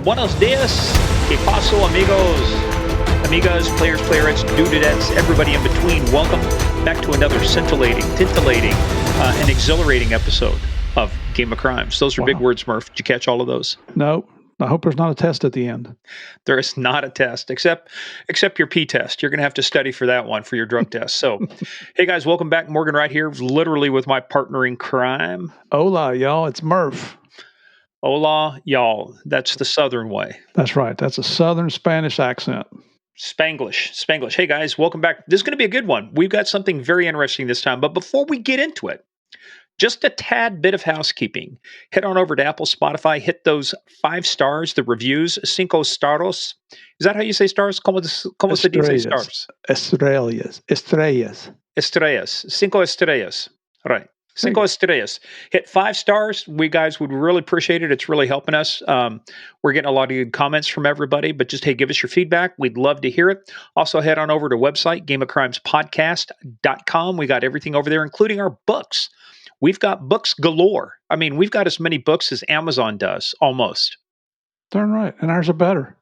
Buenos dias, que paso, amigos, amigas, players, playerettes, dudettes, everybody in between. Welcome back to another scintillating, tintillating, and exhilarating episode of Game of Crimes. Those are big words, Murph. Did you catch all of those? No. I hope there's not a test at the end. There is not a test, except your P test. You're going to have to study for that one for your drug test. So, hey guys, welcome back. Morgan right here, literally with my partner in crime. Hola, y'all. It's Murph. Hola, y'all. That's the Southern way. That's right. That's a Southern Spanish accent. Spanglish. Hey guys, welcome back. This is going to be a good one. We've got something very interesting this time. But before we get into it, just a tad bit of housekeeping. Head on over to Apple, Spotify, hit those 5 stars, the reviews, 5 stars. Is that how you say stars? ¿Cómo se dice stars? Estrellas. 5 estrellas. Right. 5 estrellas. Hit 5 stars. We guys would really appreciate it. It's really helping us. We're getting a lot of good comments from everybody, but just, hey, give us your feedback. We'd love to hear it. Also, head on over to website, gameofcrimespodcast.com. We got everything over there, including our books. We've got books galore. I mean, we've got as many books as Amazon does, almost. Darn right. And ours are better.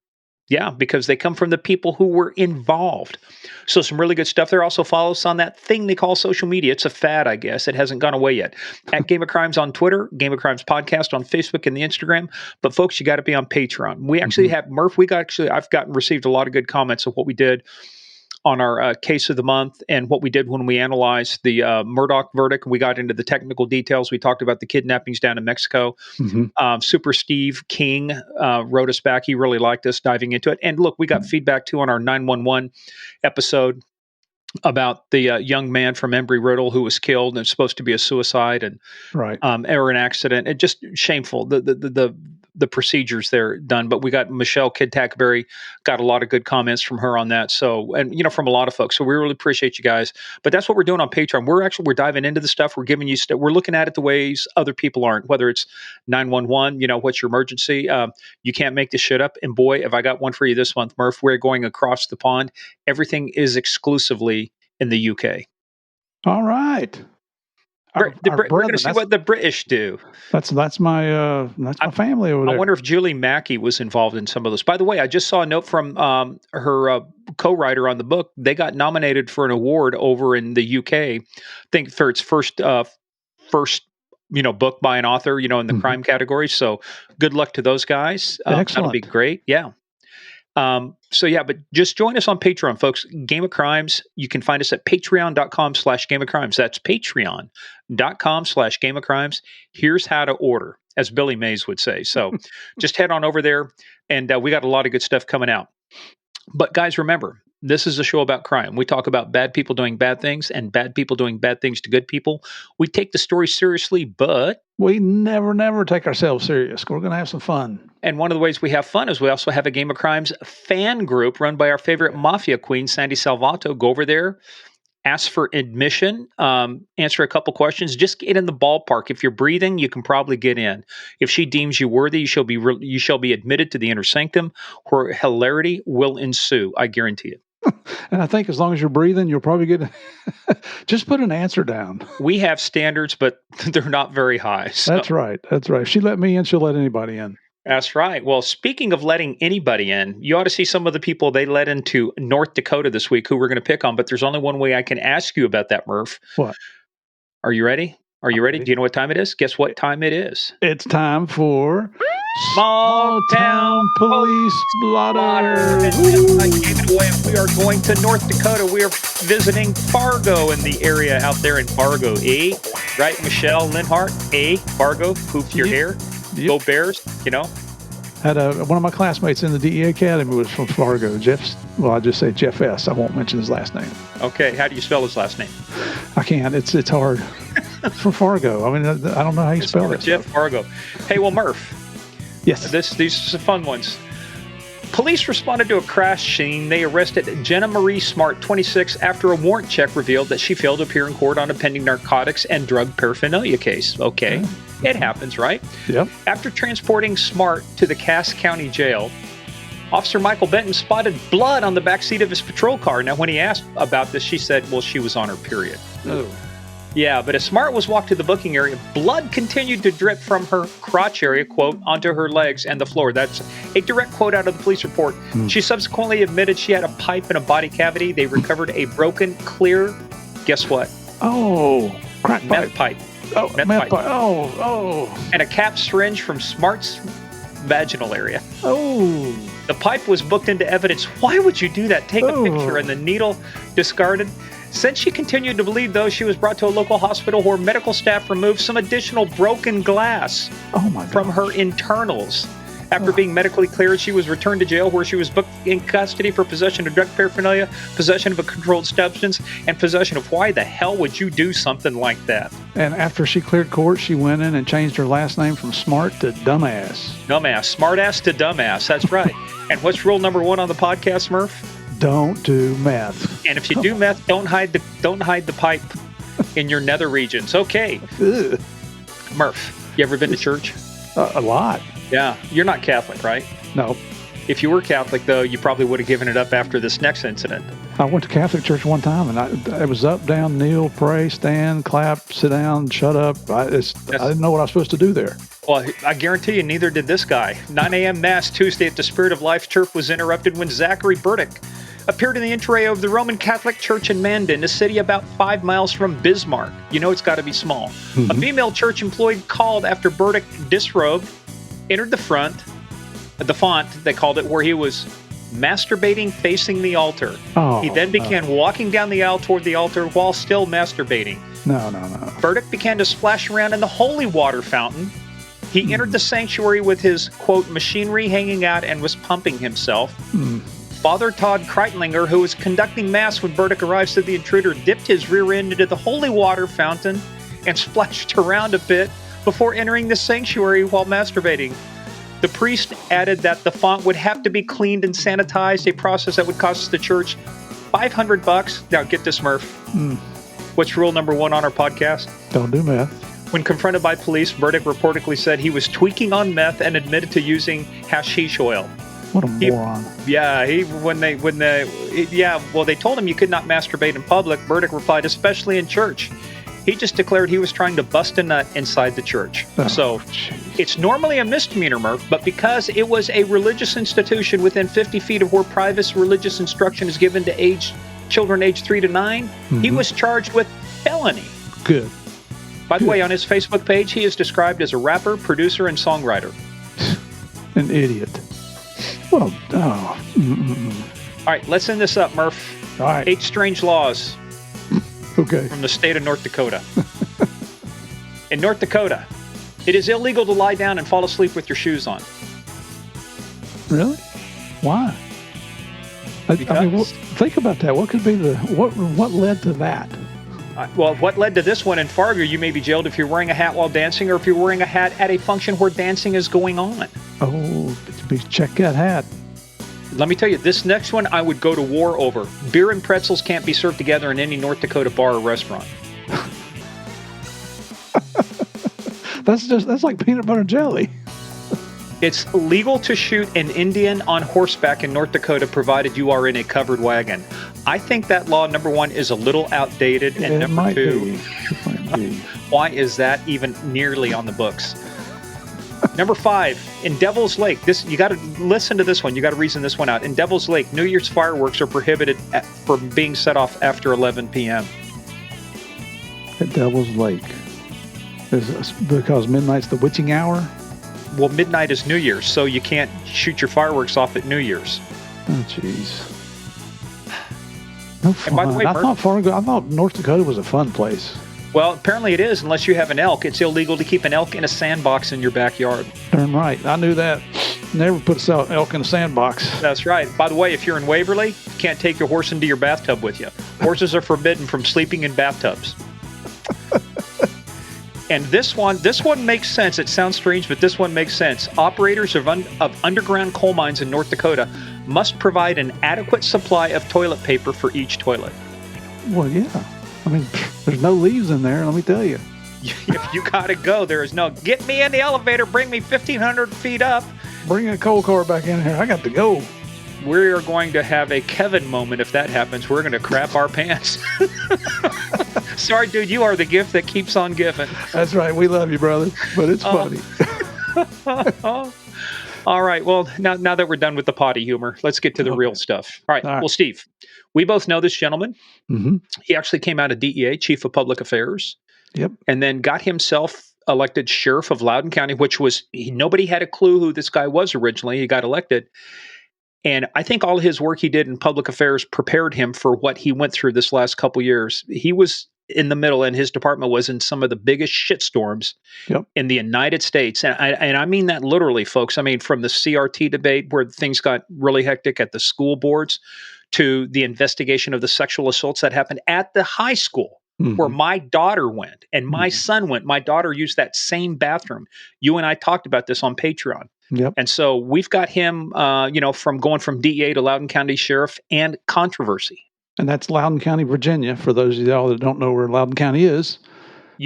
Yeah, because they come from the people who were involved. So some really good stuff there. Also follow us on that thing they call social media. It's a fad, I guess. It hasn't gone away yet. At Game of Crimes on Twitter, Game of Crimes Podcast on Facebook and the Instagram. But folks, you got to be on Patreon. We actually have, Murph, I've received a lot of good comments of what we did on our case of the month and what we did when we analyzed the Murdaugh verdict. We got into the technical details. We talked about the kidnappings down in Mexico. Super Steve King wrote us back. He really liked us diving into it. And look, we got feedback too on our 911 episode about the young man from Embry-Riddle who was killed, and it's supposed to be a suicide and or an accident. It just shameful. The procedures there done, but we got Michelle Kid-Tackberry, got a lot of good comments from her on that. So, and from a lot of folks. So we really appreciate you guys. But that's what we're doing on Patreon. We're diving into the stuff. We're giving you stuff. We're looking at it the ways other people aren't, whether it's 911, what's your emergency? You can't make this shit up. And boy, have I got one for you this month, Murph. We're going across the pond. Everything is exclusively in the UK. All right. We're going to see what the British do. That's my family over there. I wonder if Julie Mackey was involved in some of this. By the way, I just saw a note from her co-writer on the book. They got nominated for an award over in the UK. I think for its first book by an author, in the crime category. So good luck to those guys. Excellent. That'll be great. Yeah. But just join us on Patreon, folks. Game of Crimes. You can find us at patreon.com/Game of Crimes. That's patreon.com/Game of Crimes. Here's how to order, as Billy Mays would say. So just head on over there, and we got a lot of good stuff coming out. But guys, remember, this is a show about crime. We talk about bad people doing bad things and bad people doing bad things to good people. We take the story seriously, but we never take ourselves serious. We're going to have some fun. And one of the ways we have fun is we also have a Game of Crimes fan group run by our favorite mafia queen, Sandy Salvato. Go over there, ask for admission, answer a couple questions. Just get in the ballpark. If you're breathing, you can probably get in. If she deems you worthy, you shall be admitted to the inner sanctum, where hilarity will ensue. I guarantee it. And I think as long as you're breathing, you'll probably get just put an answer down. We have standards, but they're not very high. So. That's right. If she let me in, she'll let anybody in. That's right. Well, speaking of letting anybody in, you ought to see some of the people they let into North Dakota this week who we're going to pick on. But there's only one way I can ask you about that, Murph. What? Are you ready? Do you know what time it is? Guess what time it is? It's time for Small Town Police Blotter. And just like gave it away, we are going to North Dakota. We are visiting Fargo in the area out there in Fargo. Right, Michelle Linhart? Fargo, pooped your hair. Yep. Go Bears, Had one of my classmates in the DEA Academy was from Fargo. I'll just say Jeff S. I won't mention his last name. Okay, how do you spell his last name? I can't. It's hard. It's from Fargo. I mean, I don't know how you spell it. Jeff Fargo. Hey, well, Murph. Yes. These are some fun ones. Police responded to a crash scene. They arrested Jenna Marie Smart, 26, after a warrant check revealed that she failed to appear in court on a pending narcotics and drug paraphernalia case. Okay. Yeah. It happens, right? Yep. After transporting Smart to the Cass County Jail, Officer Michael Benton spotted blood on the backseat of his patrol car. Now, when he asked about this, she said, well, she was on her period. Oh. Yeah, but as Smart was walked to the booking area, blood continued to drip from her crotch area, quote, onto her legs and the floor. That's a direct quote out of the police report. She subsequently admitted she had a pipe in a body cavity. They recovered a broken, clear, guess what? Oh, crack Meth pipe. Oh, meth pipe. Oh. And a cap syringe from Smart's vaginal area. Oh. The pipe was booked into evidence. Why would you do that? Take a picture and the needle discarded. Since she continued to bleed, though, she was brought to a local hospital where medical staff removed some additional broken glass from her internals. After being medically cleared, she was returned to jail where she was booked in custody for possession of drug paraphernalia, possession of a controlled substance, and possession of why the hell would you do something like that? And after she cleared court, she went in and changed her last name from Smart to Dumbass. Dumbass. Smartass to dumbass. That's right. And what's rule number 1 on the podcast, Murph? Don't do meth. And if you do meth, don't hide the pipe in your nether regions. Okay. Ugh. Murph, you ever been to church? A lot. Yeah. You're not Catholic, right? No. If you were Catholic, though, you probably would have given it up after this next incident. I went to Catholic church one time, and it was up, down, kneel, pray, stand, clap, sit down, shut up. I didn't know what I was supposed to do there. Well, I guarantee you, neither did this guy. 9 a.m. Mass Tuesday at the Spirit of Life Church was interrupted when Zachary Burdick appeared in the entry of the Roman Catholic Church in Mandan, a city about 5 miles from Bismarck. You know it's got to be small. A female church employee called after Burdick, disrobed, entered the font, they called it, where he was masturbating facing the altar. He then began walking down the aisle toward the altar while still masturbating. No. Burdick began to splash around in the holy water fountain. He entered the sanctuary with his, quote, machinery hanging out and was pumping himself. Father Todd Kreitlinger, who was conducting Mass when Burdick arrived, said the intruder dipped his rear end into the holy water fountain and splashed around a bit before entering the sanctuary while masturbating. The priest added that the font would have to be cleaned and sanitized, a process that would cost the church $500. Now, get this, Murph. What's rule number 1 on our podcast? Don't do meth. When confronted by police, Burdick reportedly said he was tweaking on meth and admitted to using hashish oil. What a moron. They told him you could not masturbate in public. Burdick replied, especially in church. He just declared he was trying to bust a nut inside the church. It's normally a misdemeanor, Murph, but because it was a religious institution within 50 feet of where private religious instruction is given to children aged 3 to 9, he was charged with felony. Good. By the way, on his Facebook page, he is described as a rapper, producer, and songwriter. An idiot. Well, All right, let's end this up, Murph. All right. 8 strange laws. Okay. From the state of North Dakota. In North Dakota, it is illegal to lie down and fall asleep with your shoes on. Really? Why? I mean, think about that. What could be what led to that? Well, what led to this one in Fargo, you may be jailed if you're wearing a hat while dancing or if you're wearing a hat at a function where dancing is going on. Oh, check that hat. Let me tell you, this next one I would go to war over. Beer and pretzels can't be served together in any North Dakota bar or restaurant. That's like peanut butter jelly. It's legal to shoot an Indian on horseback in North Dakota provided you are in a covered wagon. I think that law, number 1, is a little outdated, and number 2, why is that even nearly on the books? Number 5, in Devil's Lake, you got to listen to this one. You got to reason this one out. In Devil's Lake, New Year's fireworks are prohibited from being set off after 11 p.m. At Devil's Lake, is because midnight's the witching hour. Well, midnight is New Year's, so you can't shoot your fireworks off at New Year's. Oh, jeez. No fun. And by the way, I thought North Dakota was a fun place. Well, apparently it is, unless you have an elk. It's illegal to keep an elk in a sandbox in your backyard. Darn right. I knew that. Never put an elk in a sandbox. That's right. By the way, if you're in Waverly, you can't take your horse into your bathtub with you. Horses are forbidden from sleeping in bathtubs. And this one makes sense. It sounds strange, but this one makes sense. Operators of underground coal mines in North Dakota must provide an adequate supply of toilet paper for each toilet. Well, yeah. I mean, there's no leaves in there, let me tell you. If you gotta go, there is no, get me in the elevator, bring me 1,500 feet up. Bring a coal car back in here. I got to go. We are going to have a Kevin moment if that happens. We're going to crap our pants. Sorry, dude, you are the gift that keeps on giving. That's right. We love you, brother, but it's funny. All right. Well, now that we're done with the potty humor, let's get to the real stuff. All right. Well, Steve, we both know this gentleman. Mm-hmm. He actually came out of DEA, Chief of Public Affairs. Yep. And then got himself elected Sheriff of Loudoun County, which was, nobody had a clue who this guy was originally. He got elected. And I think all his work he did in public affairs prepared him for what he went through this last couple years. He was in the middle, and his department was in some of the biggest shitstorms in the United States. And I mean that literally, folks. I mean, from the CRT debate where things got really hectic at the school boards to the investigation of the sexual assaults that happened at the high school where my daughter went and my son went. My daughter used that same bathroom. You and I talked about this on Patreon. Yep. And so we've got him, from going from DEA to Loudoun County Sheriff and controversy. And that's Loudoun County, Virginia, for those of y'all that don't know where Loudoun County is.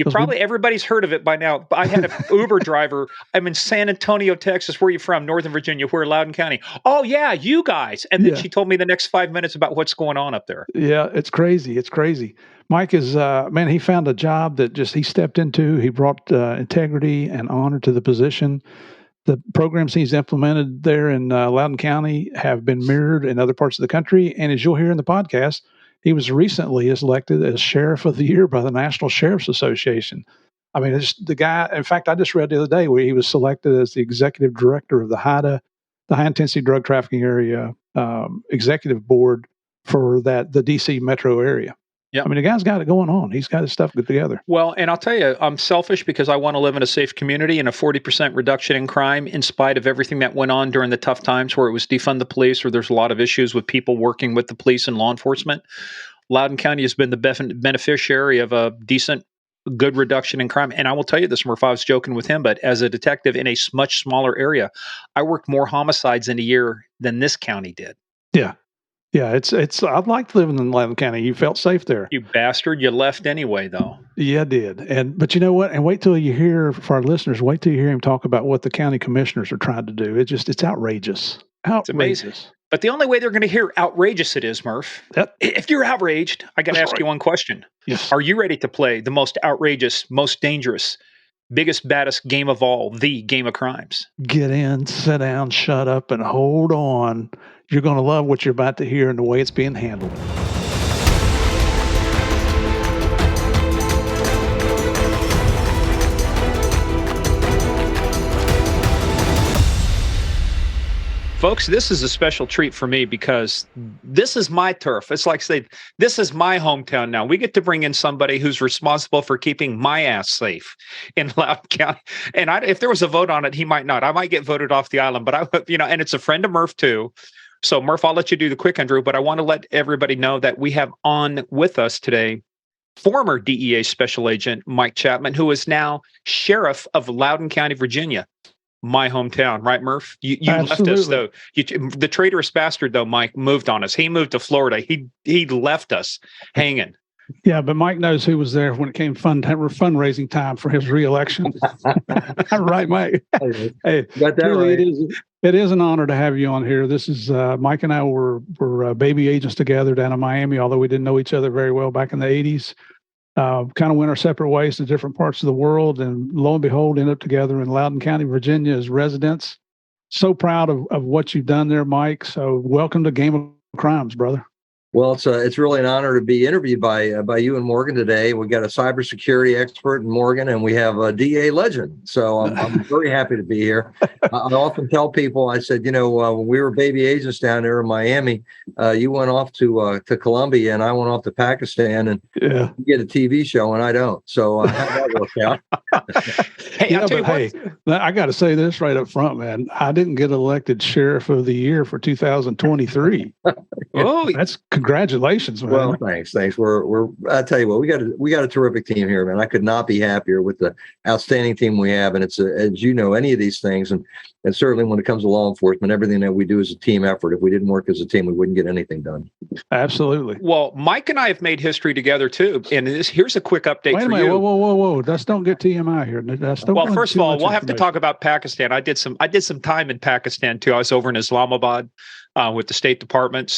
Everybody's heard of it by now. I had an Uber driver. I'm in San Antonio, Texas. Where are you from? Northern Virginia. We're Loudoun County. Oh, yeah, you guys. And then she told me the next 5 minutes about what's going on up there. Yeah, it's crazy. It's crazy. Mike is, he found a job that he stepped into. He brought integrity and honor to the position. The programs he's implemented there in Loudoun County have been mirrored in other parts of the country. And as you'll hear in the podcast, he was recently elected as Sheriff of the Year by the National Sheriff's Association. I mean, it's the guy. In fact, I just read the other day where he was selected as the executive director of the HIDA, the High Intensity Drug Trafficking Area Executive Board for the DC metro area. Yep. I mean, the guy's got it going on. He's got his stuff good together. Well, and I'll tell you, I'm selfish because I want to live in a safe community, and a 40% reduction in crime in spite of everything that went on during the tough times where it was defund the police, or there's a lot of issues with people working with the police and law enforcement. Loudoun County has been the beneficiary of a decent, good reduction in crime. And I will tell you this, Murph, I was joking with him, but as a detective in a much smaller area, I worked more homicides in a year than this county did. Yeah. Yeah, it's. I'd like living in Loudoun County. You felt safe there. You bastard! You left anyway, though. Yeah, I did. But you know what? And wait till you hear, for our listeners, wait till you hear him talk about what the county commissioners are trying to do. It's outrageous. It's amazing. But the only way they're going to hear outrageous it is, Murph. Yep. If you're outraged, I got to ask you one question. Yes. Are you ready to play the most outrageous, most dangerous, biggest, baddest game of all, the Game of Crimes? Get in, sit down, shut up, and hold on. You're going to love what you're about to hear and the way it's being handled. Folks, this is a special treat for me because this is my turf. It's like say, this is my hometown now. We get to bring in somebody who's responsible for keeping my ass safe in Loudoun County. And if there was a vote on it, he might not. I might get voted off the island, but and it's a friend of Murph too. So Murph, I'll let you do the quick intro, but I want to let everybody know that we have on with us today former DEA Special Agent Mike Chapman, who is now Sheriff of Loudoun County, Virginia. My hometown, right, Murph? You left us, though. The traitorous bastard, though, Mike, moved on us. He moved to Florida. He left us hanging. Yeah, but Mike knows who was there when it came fundraising time for his reelection. Right, Mike? Hey, got that really, right. It is an honor to have you on here. This is Mike and I were baby agents together down in Miami, although we didn't know each other very well back in the 80s. Kind of went our separate ways to different parts of the world, and lo and behold, ended up together in Loudoun County, Virginia as residents. So proud of what you've done there, Mike. So welcome to Game of Crimes, brother. Well, it's really an honor to be interviewed by you and Morgan today. We got a cybersecurity expert in Morgan, and we have a DA legend. So I'm very happy to be here. I often tell people, I said, when we were baby agents down there in Miami, you went off to Colombia, and I went off to Pakistan, and you get a TV show, and I don't. So how that worked out? I got to say this right up front, man. I didn't get elected Sheriff of the Year for 2023. Oh, that's congratulations, man. Well, thanks. We're I tell you what, we got a terrific team here, man. I could not be happier with the outstanding team we have, and it's as you know, any of these things, and And certainly when it comes to law enforcement, everything that we do is a team effort. If we didn't work as a team, we wouldn't get anything done. Absolutely. Well, Mike and I have made history together too. And here's a quick update Wait a for minute. you. Whoa. Let's don't get TMI here. Well, first of all, we'll have to talk about Pakistan. I did some time in Pakistan too. I was over in Islamabad with the State Department.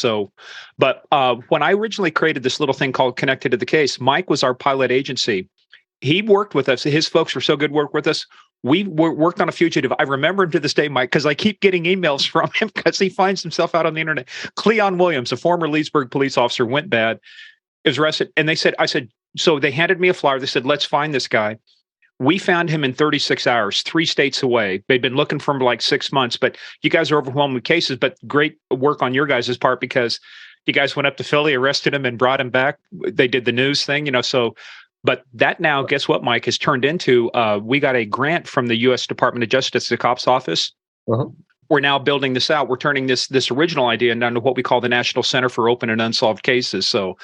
But when I originally created this little thing called Connected to the Case, Mike was our pilot agency. He worked with us. His folks were so good work with us. We worked on a fugitive. I remember him to this day, Mike, because I keep getting emails from him because he finds himself out on the internet. Cleon Williams, a former Leesburg police officer, went bad, is arrested. And so they handed me a flyer. They said, let's find this guy. We found him in 36 hours, 3 states away. They'd been looking for him for like 6 months, but you guys are overwhelmed with cases, but great work on your guys' part because you guys went up to Philly, arrested him and brought him back. They did the news thing, but that now, guess what, Mike, has turned into, we got a grant from the U.S. Department of Justice, the COPS office. Uh-huh. We're now building this out. We're turning this original idea into what we call the National Center for Open and Unsolved Cases. So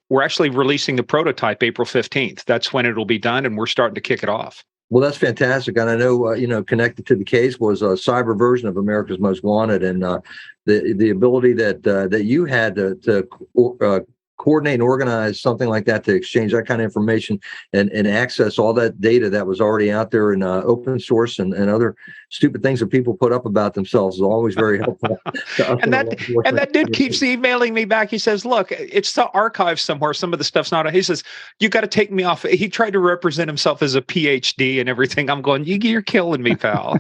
we're actually releasing the prototype April 15th. That's when it'll be done, and we're starting to kick it off. Well, that's fantastic. And I know, Connected to the Case was a cyber version of America's Most Wanted. And the ability that you had to coordinate and organize something like that to exchange that kind of information and access all that data that was already out there in open source and other stupid things that people put up about themselves is always very helpful. and that dude keeps emailing me back. He says, look, it's the archive somewhere. Some of the stuff's not. He says, you got to take me off. He tried to represent himself as a PhD and everything. I'm going, you're killing me, pal.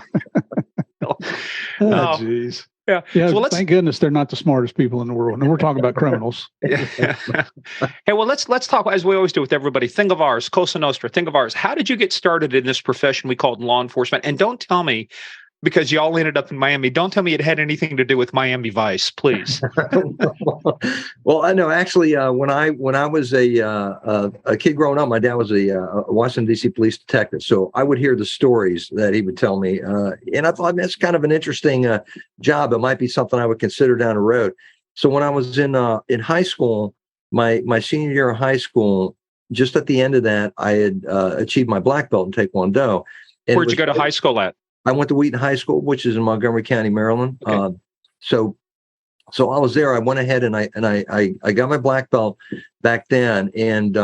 Jeez. Yeah. So thank goodness they're not the smartest people in the world. And we're talking about criminals. Yeah. Hey, well, let's talk, as we always do with everybody. Thing of ours, Cosa Nostra, thing of ours. How did you get started in this profession we called law enforcement? And don't tell me, because y'all ended up in Miami, don't tell me it had anything to do with Miami Vice, please. Well, I know actually when I was a kid growing up, my dad was a Washington, D.C. police detective. So I would hear the stories that he would tell me. And I thought that's kind of an interesting job. It might be something I would consider down the road. So when I was in high school, my senior year of high school, just at the end of that, I had achieved my black belt in Taekwondo. Where'd you go to high school at? I went to Wheaton High School, which is in Montgomery County, Maryland. Okay. So I was there. I went ahead and I got my black belt back then, and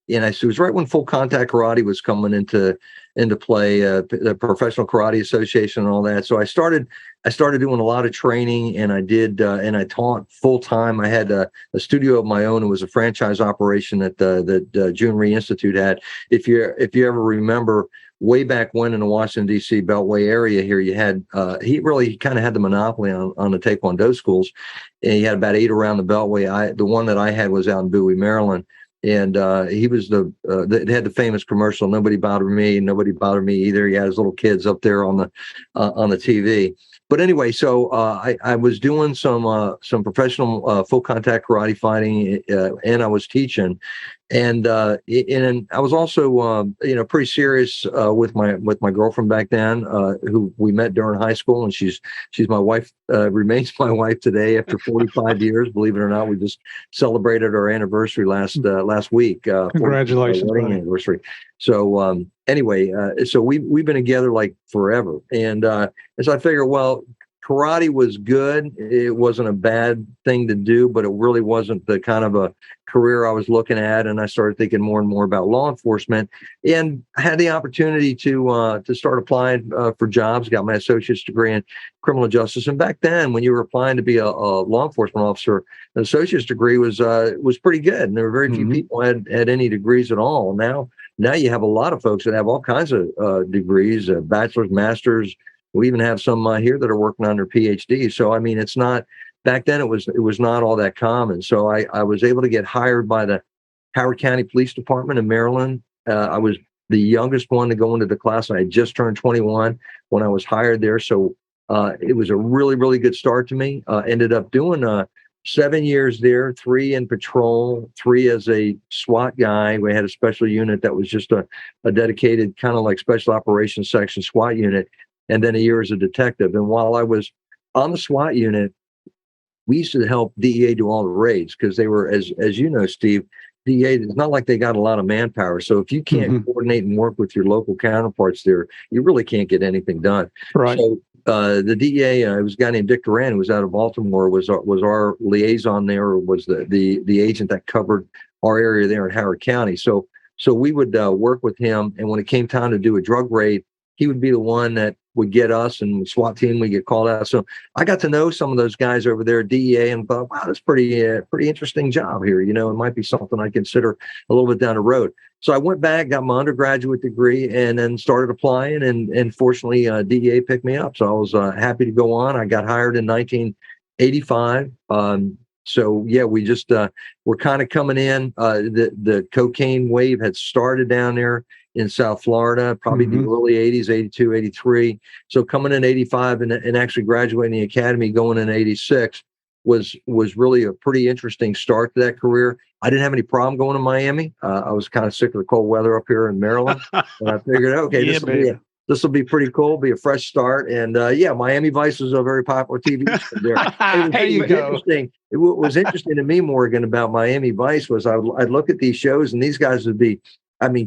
it was right when full contact karate was coming into play, the Professional Karate Association and all that. So I started doing a lot of training, and I did, and I taught full time. I had a studio of my own. It was a franchise operation that the June Rhee Institute had. If you ever remember, way back when in the Washington, D.C. Beltway area here, you had, he kind of had the monopoly on the Taekwondo schools. And he had about 8 around the Beltway. The one that I had was out in Bowie, Maryland. And he was that had the famous commercial, nobody bothered me either. He had his little kids up there on the TV. But anyway, so I was doing some professional full contact karate fighting, and I was teaching, and I was also pretty serious with my girlfriend back then, who we met during high school, and she's my wife, remains my wife today after 45 years. Believe it or not, we just celebrated our anniversary last week. Congratulations, wedding anniversary. So anyway, so we've been together like forever, and so I figured, well, karate was good. It wasn't a bad thing to do, but it really wasn't the kind of a career I was looking at. And I started thinking more and more about law enforcement, and I had the opportunity to start applying for jobs. Got my associate's degree in criminal justice. And back then, when you were applying to be a law enforcement officer, an associate's degree was pretty good. And there were very few people had any degrees at all. Now you have a lot of folks that have all kinds of degrees, bachelor's, master's. We even have some here that are working on their PhD. So, I mean, it's not, back then it was not all that common. So I was able to get hired by the Howard County Police Department in Maryland. I was the youngest one to go into the class. I had just turned 21 when I was hired there. So it was a really, really good start to me. Ended up doing 7 years there, 3 in patrol, 3 as a SWAT guy. We had a special unit that was just a dedicated kind of like special operations section SWAT unit, and then a year as a detective. And while I was on the SWAT unit, we used to help DEA do all the raids, because they were, as you know, Steve, DA, it's not like they got a lot of manpower. So if you can't coordinate and work with your local counterparts there, you really can't get anything done. Right. So the DEA, it was a guy named Dick Duran, who was out of Baltimore, was our liaison there, or was the agent that covered our area there in Howard County. So we would work with him, and when it came time to do a drug raid, he would be the one that would get us, and the SWAT team would get called out. So I got to know some of those guys over there at DEA and thought, wow, that's pretty interesting job here. You know, it might be something I consider a little bit down the road. So I went back, got my undergraduate degree, and then started applying. And fortunately, DEA picked me up. So I was happy to go on. I got hired in 1985. So yeah, we just we're kind of coming in. The cocaine wave had started down there in South Florida, probably the early 80s, 82, 83. So coming in 85 and actually graduating the academy going in 86 was really a pretty interesting start to that career. I didn't have any problem going to Miami. I was kind of sick of the cold weather up here in Maryland. And I figured, okay, this will be pretty cool, be a fresh start. And yeah, Miami Vice was a very popular TV show there. There you go. Interesting. What was interesting to me, Morgan, about Miami Vice was I'd look at these shows and these guys would be,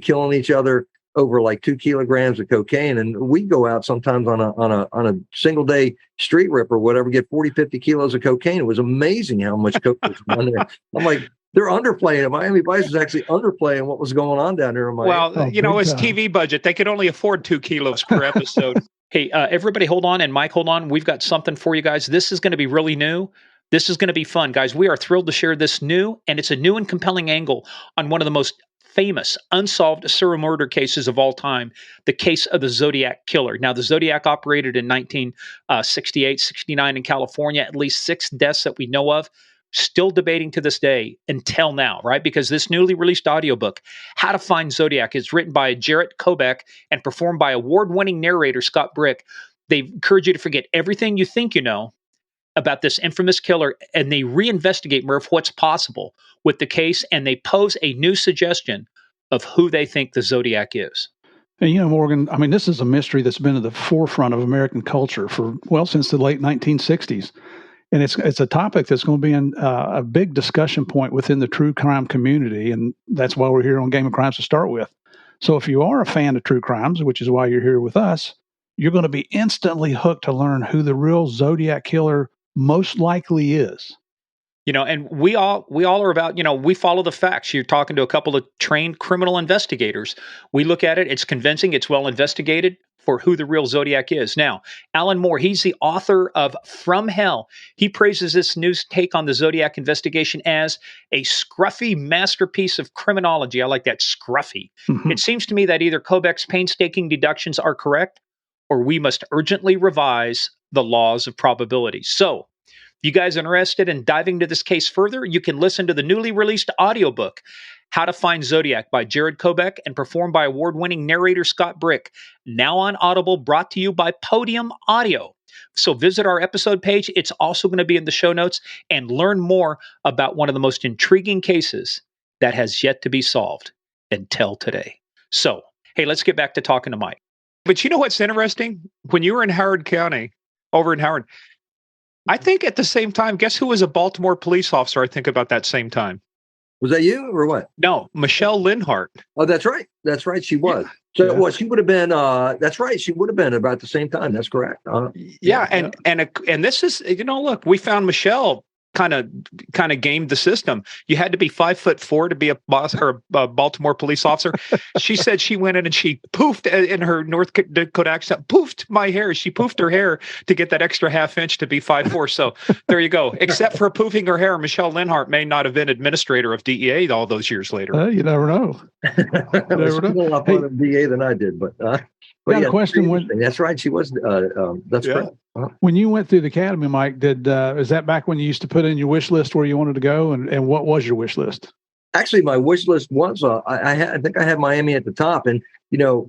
killing each other over like 2 kilograms of cocaine. And we'd go out sometimes on a single day street rip or whatever, get 40, 50 kilos of cocaine. It was amazing how much coke was on there. I'm like, they're underplaying it. Miami Vice was actually underplaying what was going on down there in Miami. Well, it's TV budget. They could only afford 2 kilos per episode. Hey, everybody hold on. And Mike, hold on. We've got something for you guys. This is going to be really new. This is going to be fun, guys. We are thrilled to share this new, and it's a new and compelling angle on one of the most famous unsolved serial murder cases of all time, the case of the Zodiac killer. Now, the Zodiac operated in 1968, 69 in California, at least 6 deaths that we know of, still debating to this day until now, right? Because this newly released audiobook, How to Find Zodiac, is written by Jarett Kobek and performed by award-winning narrator Scott Brick. They encourage you to forget everything you think you know about this infamous killer, and they reinvestigate, Murph, what's possible with the case, and they pose a new suggestion of who they think the Zodiac is. And, Morgan, this is a mystery that's been at the forefront of American culture since the late 1960s. And it's a topic that's going to be a big discussion point within the true crime community, and that's why we're here on Game of Crimes to start with. So if you are a fan of true crimes, which is why you're here with us, you're going to be instantly hooked to learn who the real Zodiac killer most likely is. And we all are about, we follow the facts. You're talking to a couple of trained criminal investigators. We look at it. It's convincing. It's well investigated for who the real Zodiac is. Now, Alan Moore, he's the author of From Hell. He praises this new take on the Zodiac investigation as a scruffy masterpiece of criminology. I like that, scruffy. It seems to me that either Kobek's painstaking deductions are correct, or we must urgently revise the laws of probability. So, if you guys are interested in diving into this case further, you can listen to the newly released audiobook, How to Find Zodiac by Jarett Kobek and performed by award-winning narrator Scott Brick, now on Audible, brought to you by Podium Audio. So visit our episode page. It's also going to be in the show notes, and learn more about one of the most intriguing cases that has yet to be solved until today. So, hey, let's get back to talking to Mike. But you know what's interesting? When you were in Howard County, over in Howard, I think at the same time, guess who was a Baltimore police officer, I think, about that same time? Was that you or what? No, Michelle Linhart. Oh, that's right. That's right. She was. She would have been, that's right. She would have been about the same time. That's correct. And this is, look, we found Michelle kind of gamed the system. You had to be 5'4" to be a boss or a Baltimore police officer. She said she went in and she poofed in her North Dakota accent, poofed my hair. She poofed her hair to get that extra half inch to be 5'4". So there you go. Except for poofing her hair, Michelle Linhart may not have been administrator of DEA all those years later. You never know. She did a lot more of DEA than I did, but got a question. That's right. She was. That's correct. When you went through the academy, Mike, is that back when you used to put in your wish list where you wanted to go, and what was your wish list? Actually, my wish list was I think I had Miami at the top, and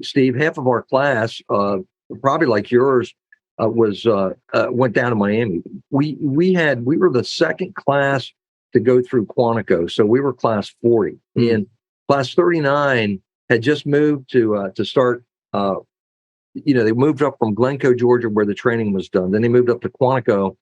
Steve, half of our class, probably like yours, went down to Miami. We were the second class to go through Quantico, so we were class 40, and class 39 had just moved to start. They moved up from Glencoe, Georgia, where the training was done. Then they moved up to Quantico,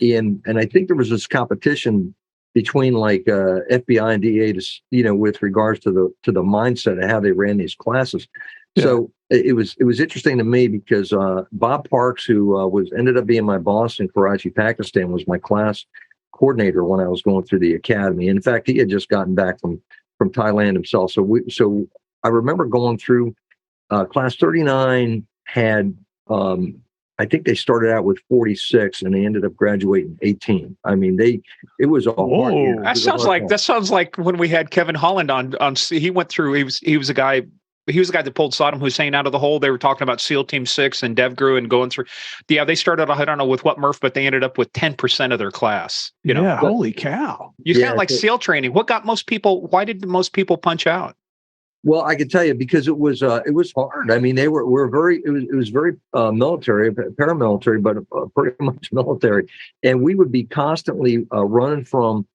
and I think there was this competition between like FBI and DEA, to, with regards to the mindset of how they ran these classes. Yeah. So it was interesting to me because Bob Parks, who ended up being my boss in Karachi, Pakistan, was my class coordinator when I was going through the academy. In fact, he had just gotten back from Thailand himself. So I remember going through class 39 had. I think they started out with 46 and they ended up graduating 18. I mean, it was a hard year. That sounds like when we had Kevin Holland on he went through, he was a guy that pulled Saddam Hussein out of the hole. They were talking about SEAL Team 6 and DevGru and going through. Yeah, they started, I don't know with what Murph, but they ended up with 10% of their class. Yeah, holy cow. You sound like SEAL training. What got why did most people punch out? Well, I can tell you because it was hard. I mean, it was very military, paramilitary, but pretty much military. And we would be constantly running from,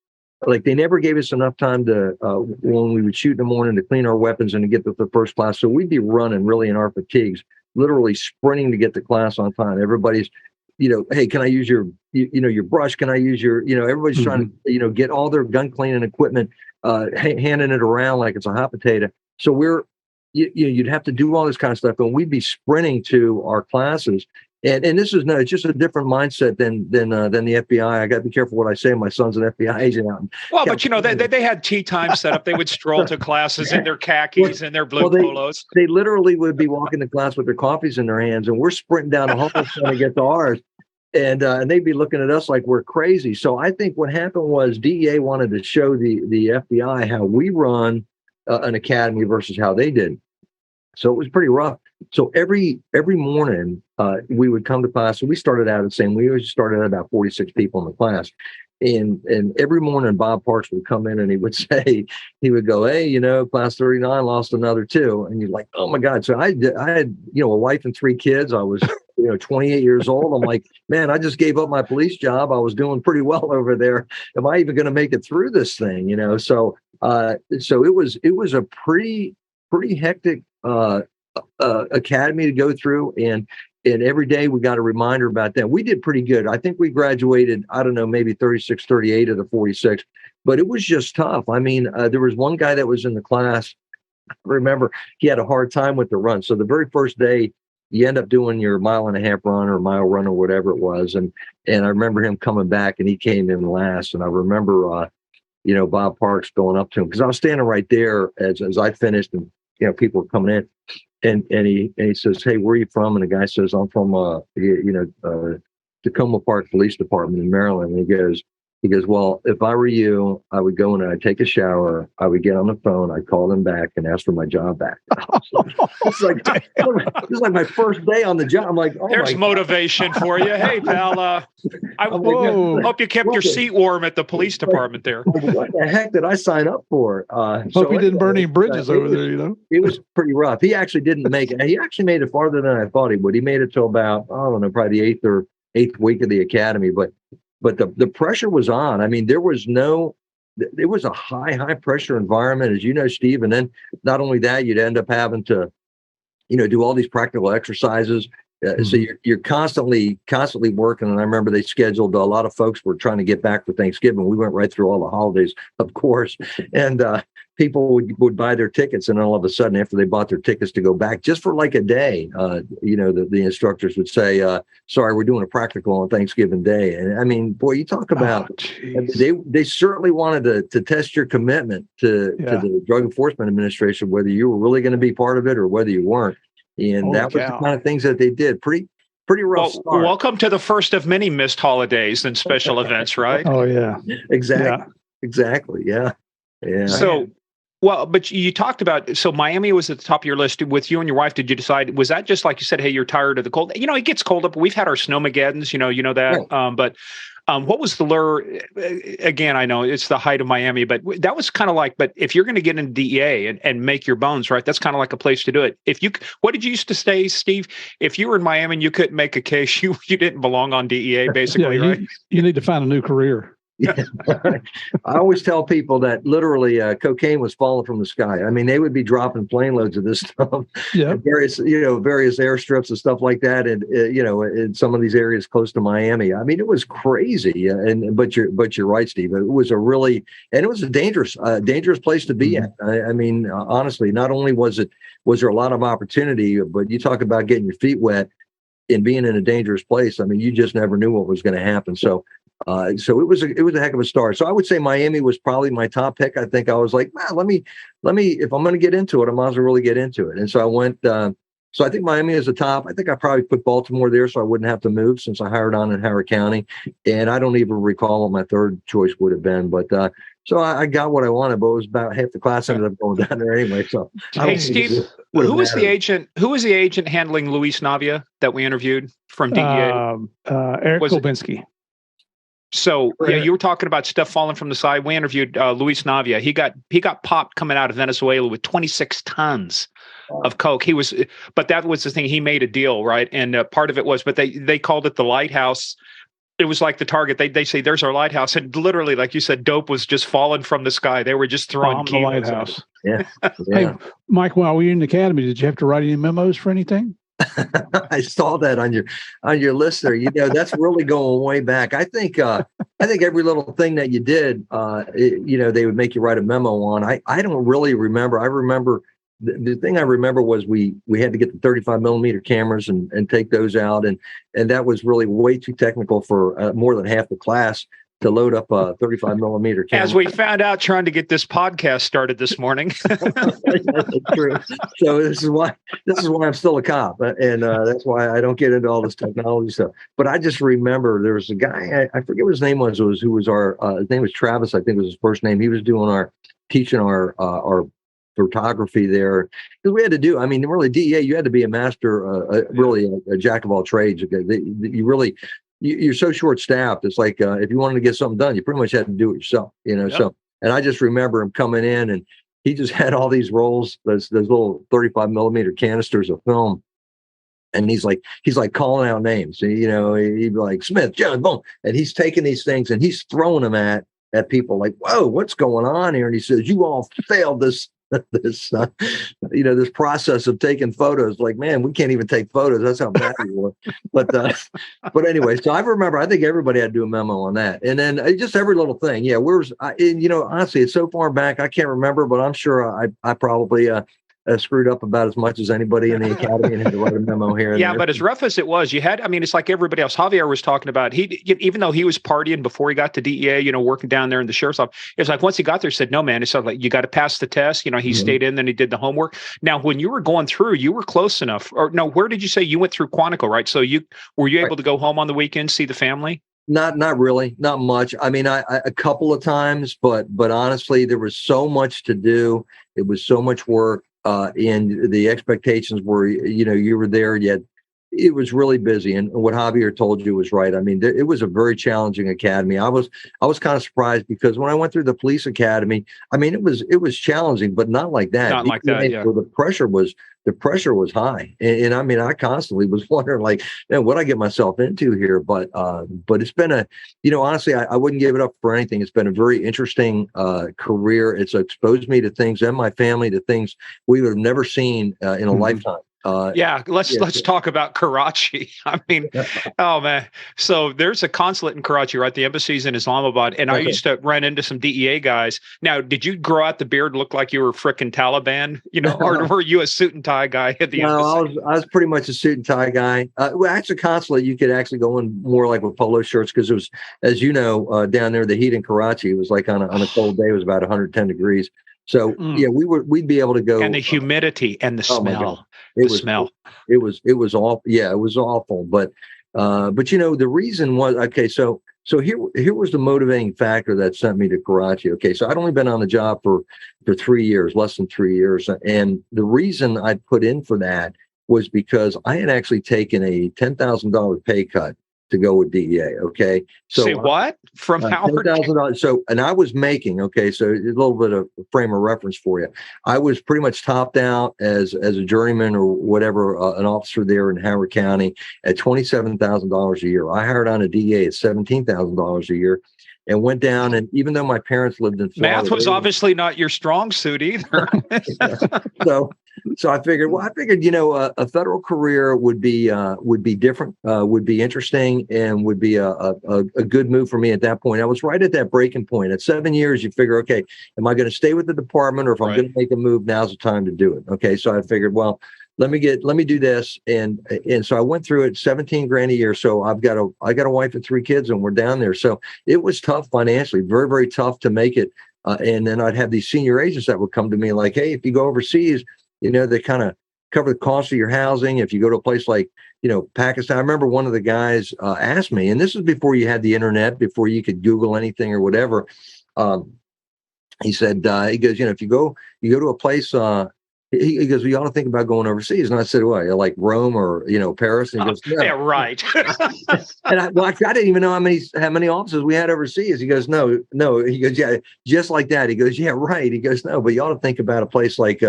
like, they never gave us enough time to, when we would shoot in the morning, to clean our weapons and to get to the first class. So we'd be running really in our fatigues, literally sprinting to get to class on time. Everybody's, hey, can I use your, your brush? Can I use your, everybody's trying to, get all their gun cleaning equipment, handing it around like it's a hot potato. So you'd have to do all this kind of stuff, and we'd be sprinting to our classes. And this is it's just a different mindset than the FBI. I got to be careful what I say. My son's an FBI agent out. Well, but they had tea time set up. They would stroll to classes in their khakis and their blue polos. They literally would be walking to class with their coffees in their hands, and we're sprinting down the hall trying to get to ours. And they'd be looking at us like we're crazy. So I think what happened was DEA wanted to show the FBI how we run an academy versus how they did. So it was pretty rough. So every morning we would come to class. So we started out the same. We always started at about 46 people in the class. And every morning Bob Parks would come in and he would go, hey, class 39 lost another 2. And you're like, oh my God. So I had, a wife and 3 kids. I was, 28 years old. I'm like, man, I just gave up my police job. I was doing pretty well over there. Am I even going to make it through this thing? So it was a pretty hectic academy to go through, and every day we got a reminder about that. We did pretty good. I think we graduated, I don't know, maybe 36, 38 of the 46, but it was just tough. I mean, there was one guy that was in the class. I remember he had a hard time with the run. So the very first day, you end up doing your 1.5 mile run or mile run or whatever it was, and I remember him coming back, and he came in last, and I remember Bob Parks going up to him because I was standing right there as I finished, and people were coming in, and he says, hey, where are you from? And the guy says, I'm from Tacoma Park Police Department in Maryland. And he goes, well, if I were you, I would go and I'd take a shower, I would get on the phone, I'd call them back and ask for my job back. It's like my first day on the job. I'm like, oh, there's motivation for you. Hey, pal, I hope you kept your seat warm at the police department there. What the heck did I sign up for? Hope he didn't burn any bridges over there, It was pretty rough. He actually didn't make it. He actually made it farther than I thought he would. He made it to about, I don't know, probably the eighth week of the academy, but the pressure was on. I mean, it was a high pressure environment, as you know, Steve. And then not only that, you'd end up having to, do all these practical exercises. So you're constantly working. And I remember they scheduled, a lot of folks were trying to get back for Thanksgiving. We went right through all the holidays, of course. And people would buy their tickets. And all of a sudden, after they bought their tickets to go back just for like a day, the instructors would say, sorry, we're doing a practical on Thanksgiving Day. And I mean, boy, you talk about, they certainly wanted to test your commitment to the Drug Enforcement Administration, whether you were really going to be part of it or whether you weren't. And that was the kind of things that they did. Pretty rough start. Welcome to the first of many missed holidays and special events, right? Oh, yeah. Exactly. Yeah. So, well, but you talked about, so Miami was at the top of your list. With you and your wife, did you decide, was that just like you said, hey, you're tired of the cold? It gets cold up. We've had our snowmageddons, you know that. Right. But what was the lure? Again, I know it's the height of Miami, but that was kind of like, but if you're going to get into DEA and make your bones, right, that's kind of like a place to do it. What did you used to say, Steve? If you were in Miami and you couldn't make a case, you didn't belong on DEA, basically, right? You need to find a new career. Yeah. I always tell people that literally cocaine was falling from the sky. I mean, they would be dropping plane loads of this stuff Yeah. at various airstrips and stuff like that. And, in some of these areas close to Miami. I mean, it was crazy. But you're right, Steve. It was it was a dangerous place to be at. I mean, honestly, not only was there a lot of opportunity, but you talk about getting your feet wet and being in a dangerous place. I mean, you just never knew what was going to happen. So it was a heck of a start. So I would say Miami was probably my top pick. I think I was like, let me, if I'm going to get into it, I might as well really get into it. And so I went, so I think Miami is the top. I think I probably put Baltimore there so I wouldn't have to move since I hired on in Howard County. And I don't even recall what my third choice would have been, but, so I got what I wanted, but it was about half the class ended up going down there anyway. So, hey, Steve, who was the agent? Who was the agent handling Luis Navia that we interviewed from DEA? Jarett Kobek. So yeah, you were talking about stuff falling from the side. We interviewed Luis Navia. He got popped coming out of Venezuela with 26 tons of coke. But that was the thing. He made a deal, right? And part of it was, but they called it the lighthouse. It was like the target. They say there's our lighthouse, and literally, like you said, dope was just falling from the sky. They were just throwing the lighthouse. Yeah. Hey, Mike, while we were in the academy, did you have to write any memos for anything? I saw that on your list there. That's really going way back. I think every little thing that you did, they would make you write a memo on. I don't really remember. I remember the thing I remember was we had to get the 35 millimeter cameras and take those out. And that was really way too technical for more than half the class to load up a 35 millimeter camera. As we found out trying to get this podcast started this morning. That's true. So this is why I'm still a cop. And that's why I don't get into all this technology stuff. But I just remember there was a guy, I forget what his name was who was our, his name was Travis, I think was his first name. He was teaching our photography there, because we had to do, I mean, really DEA, you had to be a master, really a jack of all trades. You're so short staffed. It's like, if you wanted to get something done, you pretty much had to do it yourself, Yep. So, and I just remember him coming in and he just had all these rolls, those little 35 millimeter canisters of film. And he's like calling out names, he'd be like Smith, Jones, boom. And he's taking these things and he's throwing them at people like, whoa, what's going on here? And he says, you all failed this process of taking photos. Like, man, we can't even take photos. That's how bad we were. But anyway, so I think everybody had to do a memo on that. And then just every little thing. Yeah. Honestly, it's so far back, I can't remember, but I'm sure I probably, screwed up about as much as anybody in the academy and had to write a memo here. Yeah, but as rough as it was, it's like everybody else. Javier was talking about, even though he was partying before he got to DEA, working down there in the sheriff's office, it was like once he got there, he said, no, man, it's like, you got to pass the test. He stayed in, then he did the homework. Now, when you were going through, you were close enough, or no, where did you say you went through Quantico, right? So were you able to go home on the weekend, see the family? Not really, not much. I mean, I a couple of times, but honestly, there was so much to do. It was so much work. And the expectations were, you were there, yet it was really busy. And what Javier told you was right. I mean, it was a very challenging academy. I was kind of surprised because when I went through the police academy, I mean, it was challenging, but not like that. Not like that. Yeah. The pressure was high. And I mean, I constantly was wondering, like, what I get myself into here. But it's been honestly, I wouldn't give it up for anything. It's been a very interesting career. It's exposed me to things and my family to things we would have never seen in a lifetime. Let's talk about Karachi. I mean, oh man. So there's a consulate in Karachi, right? The embassy's in Islamabad. And I used to run into some DEA guys. Now, did you grow out the beard, look like you were frickin' Taliban, or were you a suit and tie guy at the embassy? I was pretty much a suit and tie guy. Actually, consulate, you could actually go in more like with polo shirts because it was, as you know, down there, the heat in Karachi, it was like on a cold day, it was about 110 degrees. So we'd be able to go, and the humidity and the smell. It was awful. Yeah, it was awful. But the reason was, okay. So here was the motivating factor that sent me to Karachi. Okay, so I'd only been on the job for 3 years, less than 3 years, and the reason I put in for that was because I had actually taken a $10,000 pay cut to go with DEA. Okay. So say what? From Howard? $10,000. So, and I was making, okay. So a little bit of a frame of reference for you. I was pretty much topped out as a journeyman or whatever, an officer there in Howard County at $27,000 a year. I hired on a DEA at $17,000 a year. and went down. And even though my parents lived in Florida, math was obviously not your strong suit either. So I figured, a federal career would be different, would be interesting, and would be a good move for me at that point. I was right at that breaking point. At 7 years, you figure, okay, am I going to stay with the department, or if I'm going to make a move, now's the time to do it. Okay, so I figured, well, let me do this, and so I went through it. 17 grand a year. So I got a wife and 3 kids, and we're down there. So it was tough financially, very, very tough to make it. And then I'd have these senior agents that would come to me like, hey, if you go overseas, they kind of cover the cost of your housing. If you go to a place like, Pakistan, I remember one of the guys asked me, and this is before you had the internet, before you could Google anything or whatever. He said, he goes, if you go to a place, he goes, you ought to think about going overseas. And I said, well, like Rome or, Paris? And he goes, no. Yeah, right. And I didn't even know how many offices we had overseas. He goes, no. He goes, yeah, just like that. He goes, yeah, right. He goes, no, but you ought to think about a place like,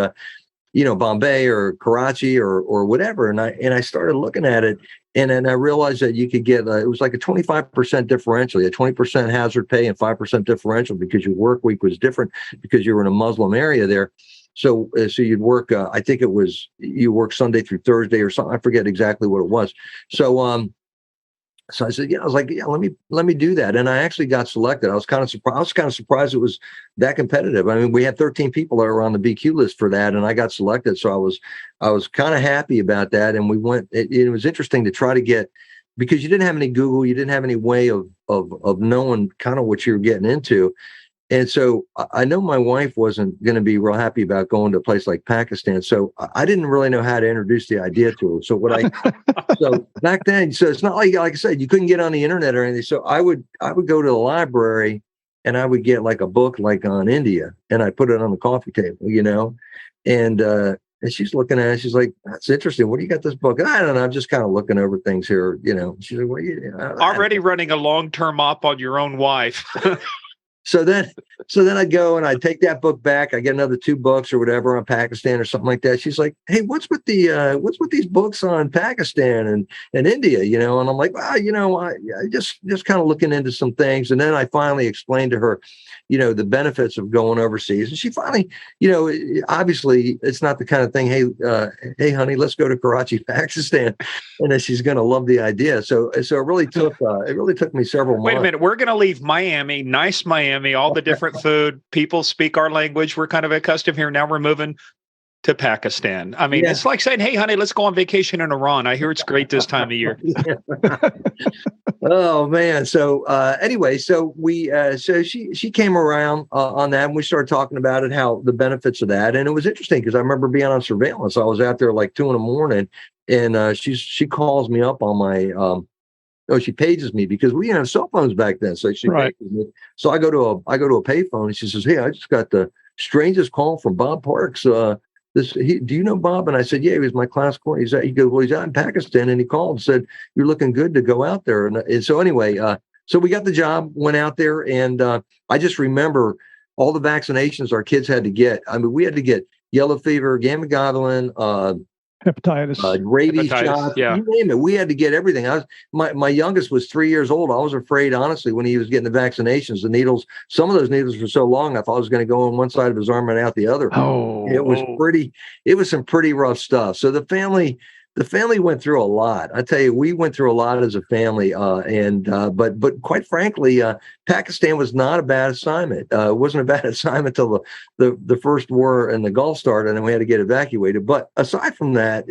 Bombay or Karachi or whatever. And I started looking at it, and then I realized that you could get, it was like a 25% differential, a 20% hazard pay and 5% differential, because your work week was different because you were in a Muslim area there. So you'd work, I think you work Sunday through Thursday or something. I forget exactly what it was. So I said, I was like, yeah, let me do that. And I actually got selected. I was kind of surprised it was that competitive. I mean, we had 13 people that were on the BQ list for that, and I got selected. So I was kind of happy about that. And we went, it was interesting to try to get, because you didn't have any Google, you didn't have any way of knowing kind of what you were getting into. And so I know my wife wasn't going to be real happy about going to a place like Pakistan. So I didn't really know how to introduce the idea to her. So so back then, so it's not like I said, you couldn't get on the internet or anything. So I would go to the library, and I would get like a book like on India, and I put it on the coffee table, and she's looking at it. She's like, that's interesting. What do you got this book? And I don't know. I'm just kind of looking over things here, She's like, well, already running a long-term op on your own wife. So then I go and I take that book back. I get another 2 books or whatever on Pakistan or something like that. She's like, hey, what's with these books on Pakistan and India, And I'm like, well, I just kind of looking into some things. And then I finally explained to her, the benefits of going overseas. And she finally, obviously it's not the kind of thing, hey, honey, let's go to Karachi, Pakistan. And then she's going to love the idea. So it really took me several months. Wait a minute. We're going to leave Miami, nice Miami, all the different food. People speak our language. We're kind of accustomed here. Now we're moving to Pakistan. I mean, It's like saying, hey, honey, let's go on vacation in Iran. I hear it's great this time of year. Oh, man. So anyway, so she came around on that, and we started talking about it, how the benefits of that. And it was interesting because I remember being on surveillance. I was out there like 2 a.m, and she calls me up on my she pages me, because we didn't have cell phones back then. So she pages me. So I go to a payphone, and she says, hey, I just got the strangest call from Bob Parks. Do you know Bob? And I said, yeah, he was my class coordinator. He goes, well, he's out in Pakistan, and he called and said, you're looking good to go out there. And so anyway, so we got the job, went out there, and I just remember all the vaccinations our kids had to get. I mean, we had to get yellow fever, gamma globulin, hepatitis, rabies shots, you name it. We had to get everything. My youngest was 3 years old. I was afraid, honestly, when he was getting the vaccinations, the needles, some of those needles were so long, I thought I was going to go on one side of his arm and out the other. It was some pretty rough stuff. So the family went through a lot. I tell you, we went through a lot as a family. But quite frankly, Pakistan was not a bad assignment. It wasn't a bad assignment until the first war in the Gulf started, and then we had to get evacuated. But aside from that,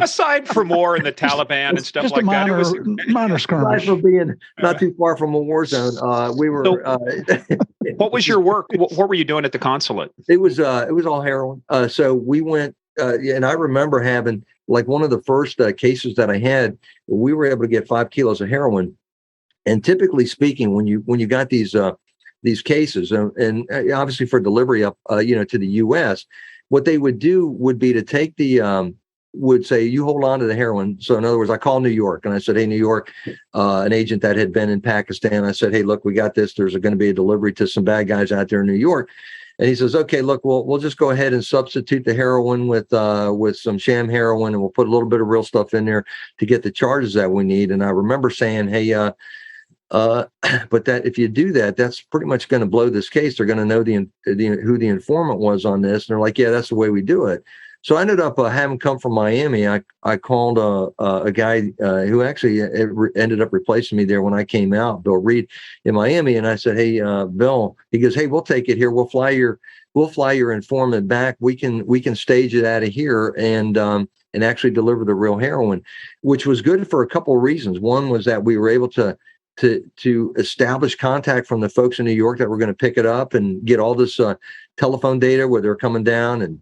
aside from war and the Taliban and stuff like that, it was minor skirmish. Aside from being not too far from a war zone, we were. What was your work? What were you doing at the consulate? It was all heroin. So we went, and I remember having, like, one of the first cases that I had, we were able to get 5 kilos of heroin. And typically speaking, when you got these cases, and obviously for delivery up, to the U.S., what they would do would be to take would say, you hold on to the heroin. So in other words, I called New York and I said, hey, New York, an agent that had been in Pakistan. I said, hey, look, we got this. There's going to be a delivery to some bad guys out there in New York. And he says, okay, look, we'll just go ahead and substitute the heroin with some sham heroin, and we'll put a little bit of real stuff in there to get the charges that we need. And I remember saying, hey, But that if you do that, that's pretty much going to blow this case. They're going to know who the informant was on this, and they're like, yeah, that's the way we do it. So I ended up having come from Miami. I called a guy who actually ended up replacing me there when I came out, Bill Reed, in Miami, and I said, hey, Bill. He goes, hey, we'll take it here. We'll fly your informant back. We can stage it out of here and actually deliver the real heroin, which was good for a couple of reasons. One was that we were able to establish contact from the folks in New York that were going to pick it up and get all this telephone data where they're coming down, and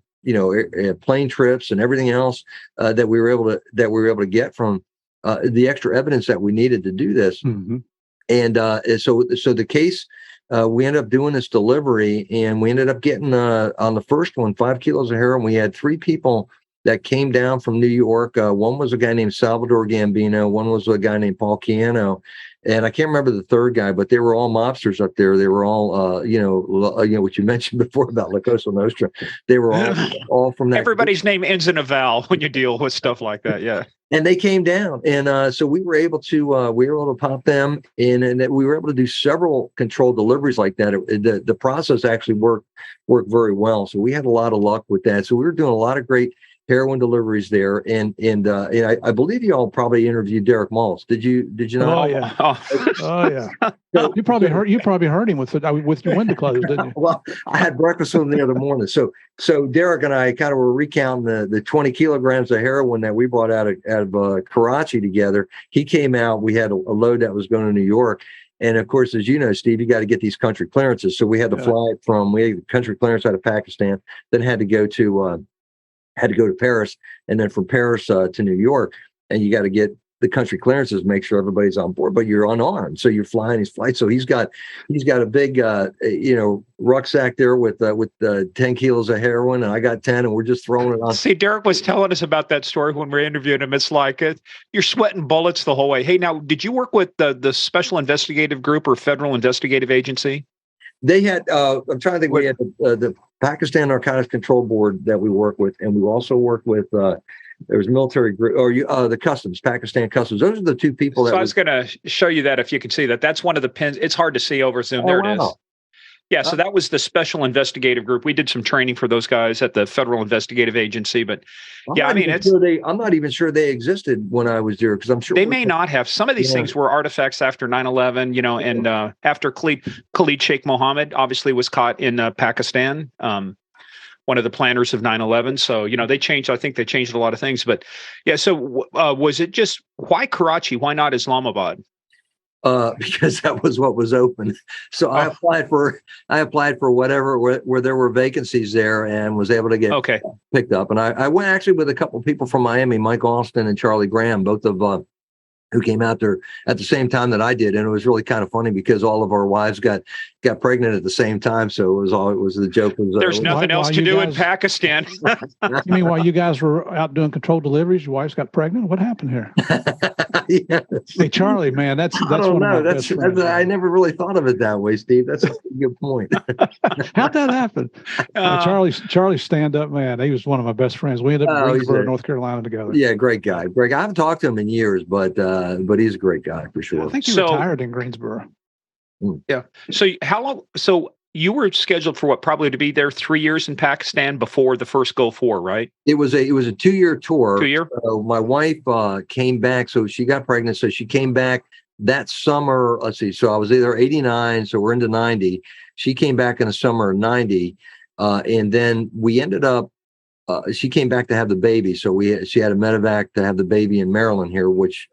plane trips and everything else that we were able to get from the extra evidence that we needed to do this. Mm-hmm. And so the case, we ended up doing this delivery, and we ended up getting on the first one 5 kilos of heroin. We had 3 people that came down from New York. One was a guy named Salvador Gambino. One was a guy named Paul Ciano. And I can't remember the third guy, but they were all mobsters up there. They were all, what you mentioned before about La Cosa Nostra. They were all from that. Everybody's name ends in a vowel when you deal with stuff like that. Yeah. And they came down, and so we were able to pop them in, and we were able to do several controlled deliveries like that. The process actually worked very well. So we had a lot of luck with that. So we were doing a lot of great heroin deliveries there, and I believe you all probably interviewed Derek Maltz. Did you not? Oh yeah, oh yeah. You probably heard him with your window closed, didn't you? Well, I had breakfast with him the other morning. So Derek and I kind of were recounting the 20 kilograms of heroin that we brought out of Karachi together. He came out. We had a load that was going to New York. And of course, as you know, Steve, you got to get these country clearances. So we had to fly we had country clearance out of Pakistan, then had to go to Paris, and then from Paris to New York, and you got to get the country clearances, make sure everybody's on board, but you're unarmed, so you're flying his flight. So he's got a big rucksack there with 10 kilos of heroin, and I got 10, and we're just throwing it on. See, Derek was telling us about that story when we interviewed him. It's like you're sweating bullets the whole way. Hey, now, did you work with the Special Investigative Group or Federal Investigative Agency? They had. I'm trying to think. We had the Pakistan Narcotics Control Board that we work with, and we also worked with. There was military group, or the Customs, Pakistan Customs. Those are the 2 people. So I was going to show you that if you can see that. That's one of the pins. It's hard to see over Zoom. There it is. Yeah, so that was the Special Investigative Group. We did some training for those guys at the Federal Investigative Agency, but I'm not even sure they existed when I was there, because I'm sure they may not have. Some of these things were artifacts after 9/11, and after Khalid Sheikh Mohammed obviously was caught in Pakistan, one of the planners of 9/11. So, they changed. I think they changed a lot of things, but yeah. So was it just why Karachi? Why not Islamabad? Because that was what was open. So I applied for whatever where there were vacancies there, and was able to get picked up. And I went actually with a couple of people from Miami, Mike Austin and Charlie Graham, both of who came out there at the same time that I did. And it was really kind of funny because all of our wives got pregnant at the same time. So it was the joke. There's nothing else to do in Pakistan. You mean while you guys were out doing controlled deliveries, your wives got pregnant? What happened here? Yes. Hey, Charlie, man, that's one of my best friends. I never really thought of it that way, Steve. That's a good point. How'd that happen? Charlie stand-up man. He was one of my best friends. We ended up in Greensboro, North Carolina together. Yeah, great guy. Great guy. I haven't talked to him in years, but he's a great guy for sure. I think he retired in Greensboro. Yeah. So how long? So you were scheduled for probably to be there 3 years in Pakistan before the first Gulf War, right? It was a 2-year tour. 2 year. My wife came back, so she got pregnant. So she came back that summer. Let's see. So I was either 89, so we're into 90. She came back in the summer of 90, and then we ended up. She came back to have the baby, so she had a medevac to have the baby in Maryland here, which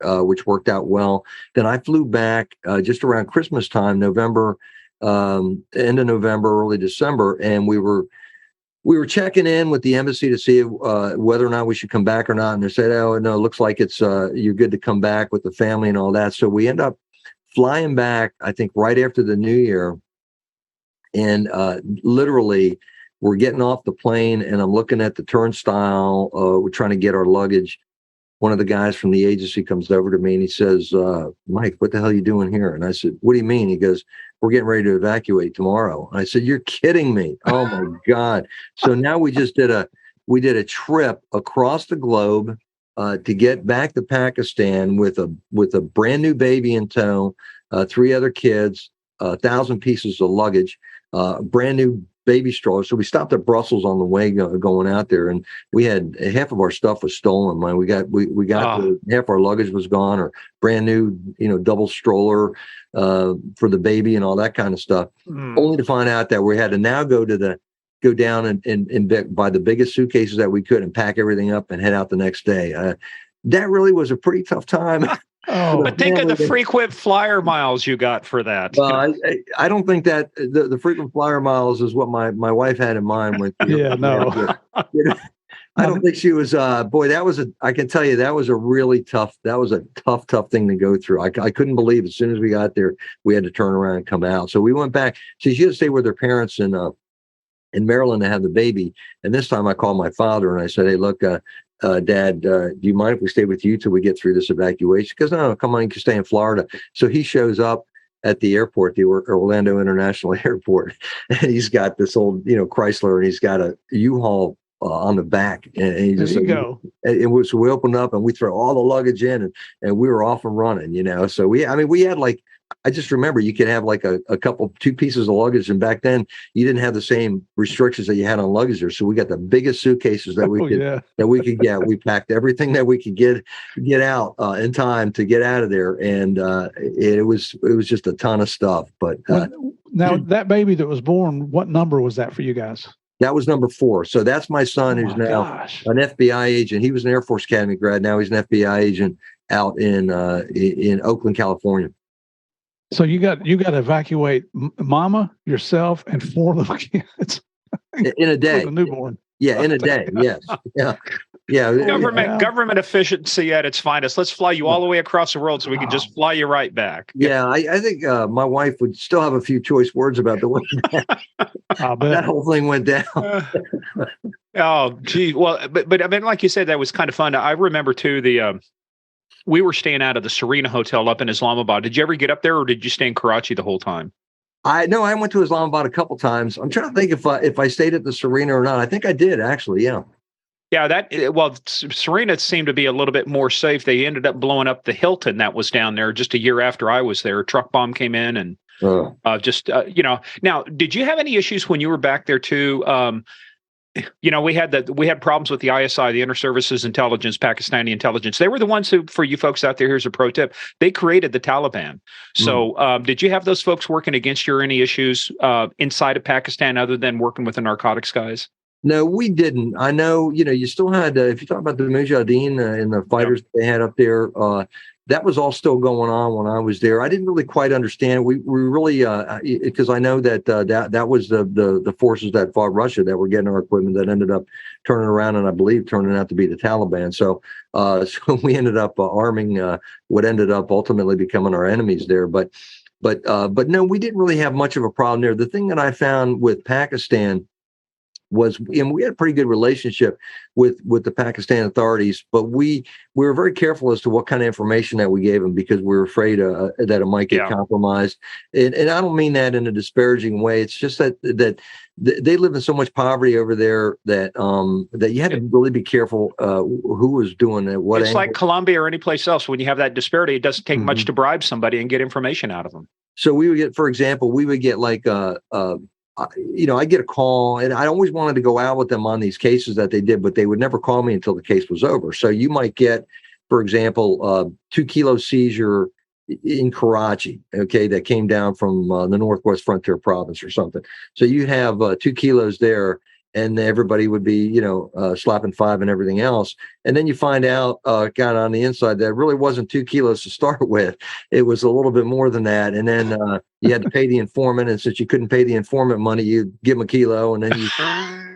worked out well. Then I flew back just around Christmas time, November, end of November, early December, and we were checking in with the embassy to see whether or not we should come back or not. And they said, "Oh no, it looks like it's you're good to come back with the family and all that." So we end up flying back, I think, right after the New Year, and literally. We're getting off the plane, and I'm looking at the turnstile. We're trying to get our luggage. One of the guys from the agency comes over to me, and he says, "Mike, what the hell are you doing here?" And I said, "What do you mean?" He goes, "We're getting ready to evacuate tomorrow." And I said, "You're kidding me." Oh, my God. So now we did a trip across the globe to get back to Pakistan with a brand new baby in tow. 3 other kids, 1,000 pieces of luggage, brand new baby stroller. So we stopped at Brussels on the way going out there, and we had half of our stuff was stolen. Man, we got half our luggage was gone, or brand new, double stroller for the baby and all that kind of stuff. Only to find out that we had to now go down and buy the biggest suitcases that we could and pack everything up and head out the next day. That really was a pretty tough time. But think of the frequent flyer miles you got for that. Well, I don't think that the frequent flyer miles is what my wife had in mind when. I don't think she was. I can tell you that was a really tough. That was a tough thing to go through. I couldn't believe as soon as we got there, we had to turn around and come out. So we went back. She had to stay with her parents in Maryland to have the baby. And this time I called my father and I said, "Hey, look, Dad, do you mind if we stay with you till we get through this evacuation?" Because no, come on, you can stay in Florida. So he shows up at the airport, the Orlando International Airport, and he's got this old, Chrysler, and he's got a U-Haul on the back, and he just go. So we opened up and we throw all the luggage in, and we were off and running. So we had I just remember you could have like a couple, 2 pieces of luggage. And back then you didn't have the same restrictions that you had on luggage there. So we got the biggest suitcases that we could get. We packed everything that we could get out in time to get out of there. And it was just a ton of stuff. But now that baby that was born, what number was that for you guys? That was number 4. So that's my son, who's now an FBI agent. He was an Air Force Academy grad. Now he's an FBI agent out in Oakland, California. So you got to evacuate mama, yourself, and 4 little kids in a day. The newborn. Yeah, in a day. Yes. Yeah. Government efficiency at its finest. Let's fly you all the way across the world so we can just fly you right back. Yeah, I think my wife would still have a few choice words about the way that whole thing went down. Oh, gee. Well, but I mean, like you said, that was kind of fun. I remember too we were staying out of the Serena Hotel up in Islamabad. Did you ever get up there, or did you stay in Karachi the whole time? I went to Islamabad a couple times. I'm trying to think if I stayed at the Serena or not. I think I did, actually. Yeah. Yeah, Serena seemed to be a little bit more safe. They ended up blowing up the Hilton that was down there just a year after I was there. A truck bomb came in and Now, did you have any issues when you were back there too? We had problems with the ISI, the Inter-Services Intelligence, Pakistani intelligence. They were the ones who, for you folks out there, here's a pro tip, they created the Taliban. So did you have those folks working against you or any issues inside of Pakistan other than working with the narcotics guys? No, we didn't. I know, you still had, if you talk about the Mujahideen and the fighters they had up there, that was all still going on when I was there. I didn't really quite understand. We really, because I know that that was the forces that fought Russia that were getting our equipment that ended up turning around and I believe turning out to be the Taliban. So we ended up arming what ended up ultimately becoming our enemies there. But no, we didn't really have much of a problem there. The thing that I found with Pakistan was, and we had a pretty good relationship with the Pakistan authorities, but we were very careful as to what kind of information that we gave them because we were afraid that it might get compromised. And I don't mean that in a disparaging way. It's just that they live in so much poverty over there that you had to really be careful who was doing it. What it's like Colombia or any place else. When you have that disparity, it doesn't take much to bribe somebody and get information out of them. So we would get, for example, like I get a call, and I always wanted to go out with them on these cases that they did, but they would never call me until the case was over. So you might get, for example, 2 kilo seizure in Karachi, that came down from the Northwest Frontier Province or something. So you have 2 kilos there, and everybody would be, slapping 5 and everything else. And then you find out, kind of on the inside, that it really wasn't 2 kilos to start with. It was a little bit more than that. And then you had to pay the informant. And since you couldn't pay the informant money, you give him a kilo. And then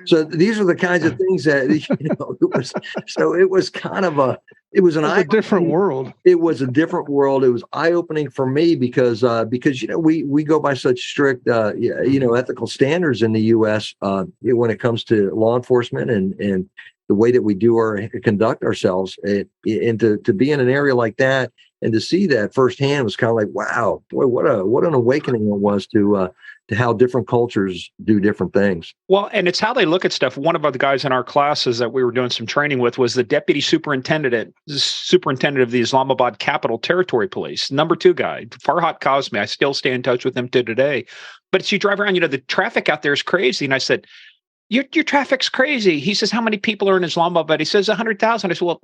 so these are the kinds of things that, it was kind of it was a different world. It was a different world. It was eye-opening for me because we go by such strict ethical standards in the U.S. When it comes to law enforcement and the way that we conduct ourselves, and to be in an area like that and to see that firsthand was kind of like, wow, boy, what an awakening it was to how different cultures do different things. Well, and it's how they look at stuff. One of the guys in our classes that we were doing some training with was the deputy superintendent of the Islamabad Capital Territory Police, number 2 guy, Farhat Kazmi. I still stay in touch with him to today. But as you drive around, the traffic out there is crazy. And I said, your traffic's crazy. He says, how many people are in Islamabad? He says 100,000. I said, well,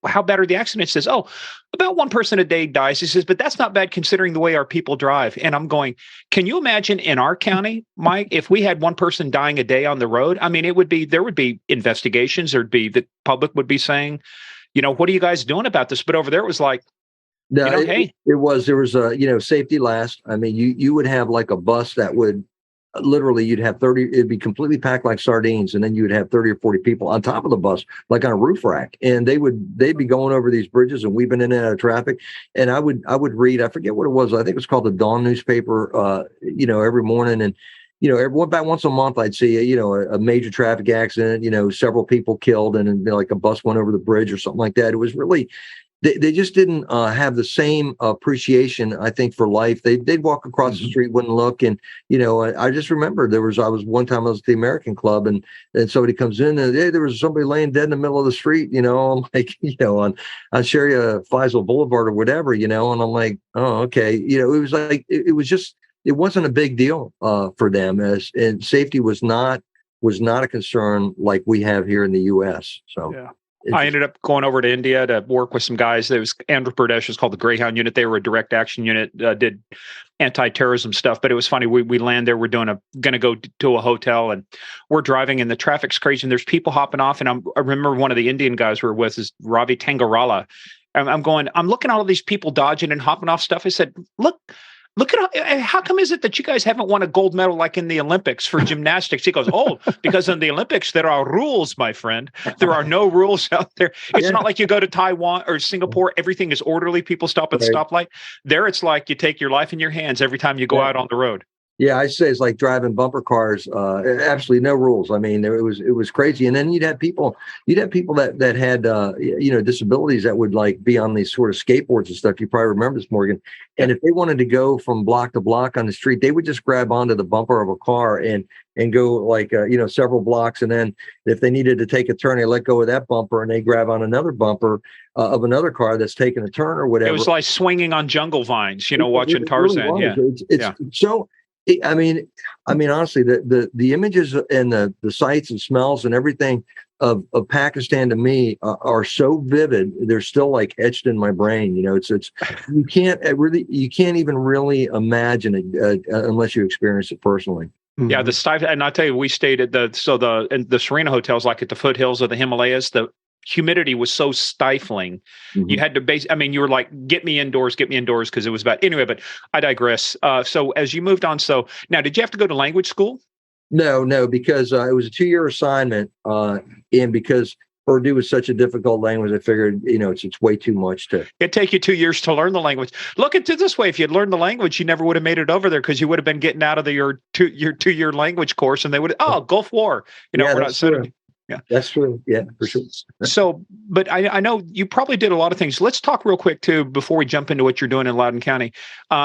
how bad are the accidents? He says, oh, about 1 person a day dies. He says, but that's not bad considering the way our people drive. And I'm going, can you imagine in our county, Mike, if we had 1 person dying a day on the road? I mean, there would be investigations. The public would be saying, what are you guys doing about this? But over there, it was like, no, hey, there was safety last. I mean, you would have like a bus that would, literally you'd have 30, it'd be completely packed like sardines, and then you would have 30 or 40 people on top of the bus, like on a roof rack, and they'd be going over these bridges and weaving in and out of traffic. And I would read, I forget what it was, I think it was called the Dawn newspaper, every morning. And about once a month I'd see a major traffic accident, several people killed, and like a bus went over the bridge or something like that. It was really, they just didn't have the same appreciation, I think, for life. They'd walk across the street, wouldn't look. And, I just remember I was one time I was at the American Club, and somebody comes in and, hey, there was somebody laying dead in the middle of the street, I'm like, on Sharia Faisal Boulevard or whatever, and I'm like, oh, okay. It was like, it wasn't a big deal for them, and safety was not a concern like we have here in the U.S. So. Yeah. I ended up going over to India to work with some guys. There was Andhra Pradesh, was called the Greyhound Unit. They were a direct action unit, did anti-terrorism stuff. But it was funny. We land there. We're going to go to a hotel, and we're driving, and the traffic's crazy. And there's people hopping off. And I remember one of the Indian guys we were with is Ravi Tangarala. And I'm looking at all these people dodging and hopping off stuff. I said, Look at how come is it that you guys haven't won a gold medal like in the Olympics for gymnastics? He goes, oh, because in the Olympics, there are rules, my friend. There are no rules out there. It's not like you go to Taiwan or Singapore. Everything is orderly. People stop at the stoplight. There, it's like you take your life in your hands every time you go out on the road. Yeah, I say it's like driving bumper cars. Absolutely no rules. I mean, it was crazy. And then you'd have people that had disabilities that would like be on these sort of skateboards and stuff. You probably remember this, Morgan. And if they wanted to go from block to block on the street, they would just grab onto the bumper of a car and go like several blocks. And then if they needed to take a turn, they let go of that bumper and they grab on another bumper of another car that's taking a turn or whatever. It was like swinging on jungle vines, watching Tarzan. Really it's so. I mean, honestly, the images and the sights and smells and everything of Pakistan to me are so vivid. They're still like etched in my brain. It's you can't even really imagine it unless you experience it personally. Yeah, the stifle, and I tell you, we stayed at the Serena hotels, like at the foothills of the Himalayas. The humidity was so stifling. Mm-hmm. You had to you were like, get me indoors, because it was bad. Anyway, but I digress. So as you moved on, so now, did you have to go to language school? No, because it was a 2-year assignment. And because Urdu is such a difficult language, I figured, it's way too much to. It'd take you 2 years to learn the language. Look at it this way: if you'd learned the language, you never would have made it over there, because you would have been getting out of your 2-year language course, and they would, Gulf War. We're not sending. Yeah, that's true. Yeah, for sure. So, but I know you probably did a lot of things. Let's talk real quick too before we jump into what you're doing in Loudoun County.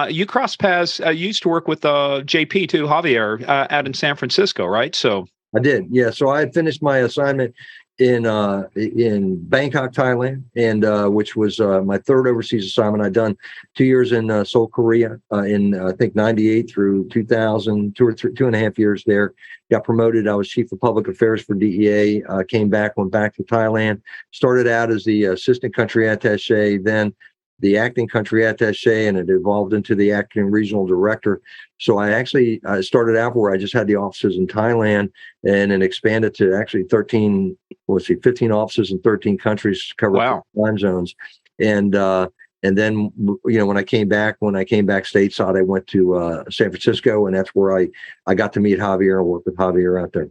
You crossed paths. You used to work with JP too, Javier, out in San Francisco, right? So I did. Yeah. So I had finished my assignment in Bangkok, Thailand, and which was my third overseas assignment. I'd done 2 years in Seoul, Korea, in I think 98 through 2000, 2.5 years there. Got promoted. I was chief of public affairs for DEA. Came back, went back to Thailand. Started out as the assistant country attaché, then the acting country attaché, and it evolved into the acting regional director. So I actually started out where I just had the offices in Thailand, and then expanded to actually 15 offices in 13 countries, covered time zones. And then, when I came back stateside, I went to San Francisco, and that's where I got to meet Javier and work with Javier out there.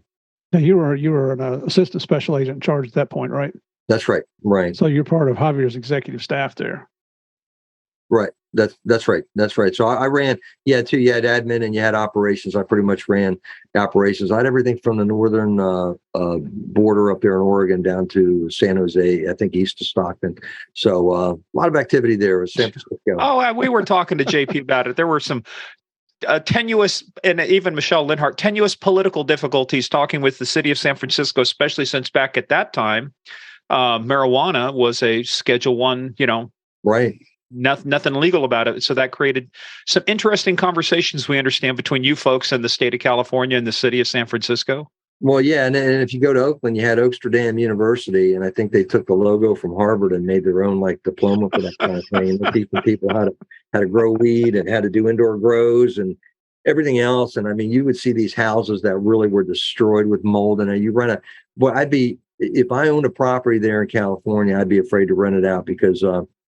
Now you were an assistant special agent in charge at that point, right? That's right. Right. So you're part of Javier's executive staff there. Right. That's right. That's right. So I ran, you had admin and you had operations. I pretty much ran operations. I had everything from the northern border up there in Oregon down to San Jose, I think east of Stockton. So a lot of activity there with San Francisco. Oh, we were talking to JP about it. There were some tenuous, and even Michelle Linhart, tenuous political difficulties talking with the city of San Francisco, especially since back at that time, marijuana was a Schedule I, right. Nothing legal about it. So that created some interesting conversations, we understand, between you folks and the state of California and the city of San Francisco. Well, yeah. And if you go to Oakland, you had Oaksterdam University, and I think they took the logo from Harvard and made their own diploma for that kind of thing. They're teaching people how to grow weed and how to do indoor grows and everything else. And I mean, you would see these houses that really were destroyed with mold. And if I owned a property there in California, I'd be afraid to rent it out because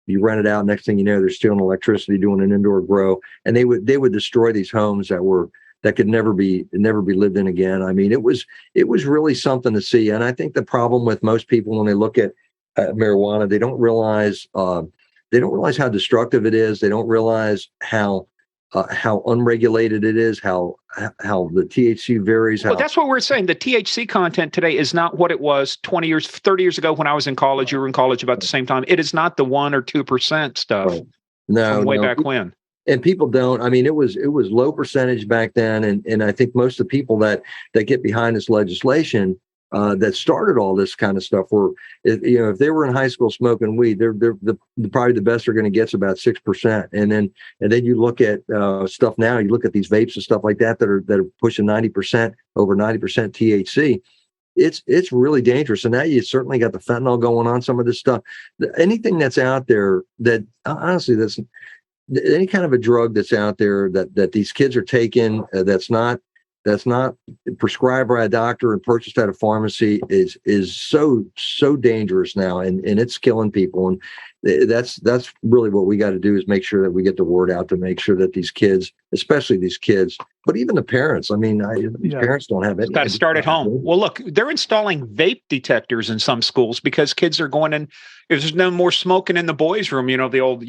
you rent it out. Next thing you know, they're stealing electricity, doing an indoor grow, and they would destroy these homes that could never be lived in again. I mean, it was really something to see. And I think the problem with most people when they look at marijuana, they don't realize how destructive it is. They don't realize how unregulated it is, how the THC varies. Well, that's what we're saying. The THC content today is not what it was 20 years, 30 years ago when I was in college. You were in college about the same time. It is not the 1 or 2% stuff. Right. No, way back when. And people don't. I mean, it was low percentage back then, and I think most of the people that get behind this legislation that started all this kind of stuff were, if they were in high school smoking weed, they're probably the best they're going to get is about 6%. And then you look at stuff now. You look at these vapes and stuff like that are pushing 90%, over 90% THC. It's really dangerous. And now you certainly got the fentanyl going on. Some of this stuff, anything that's out there that honestly that's any kind of a drug that's out there that these kids are taking that's not prescribed by a doctor and purchased at a pharmacy is so dangerous now, and it's killing people. And that's really what we got to do is make sure that we get the word out to make sure that these kids, especially these kids, but even the parents. I mean, parents don't have it. Got to start at home. Well, look, they're installing vape detectors in some schools because kids are going in. If there's no more smoking in the boys' room, the old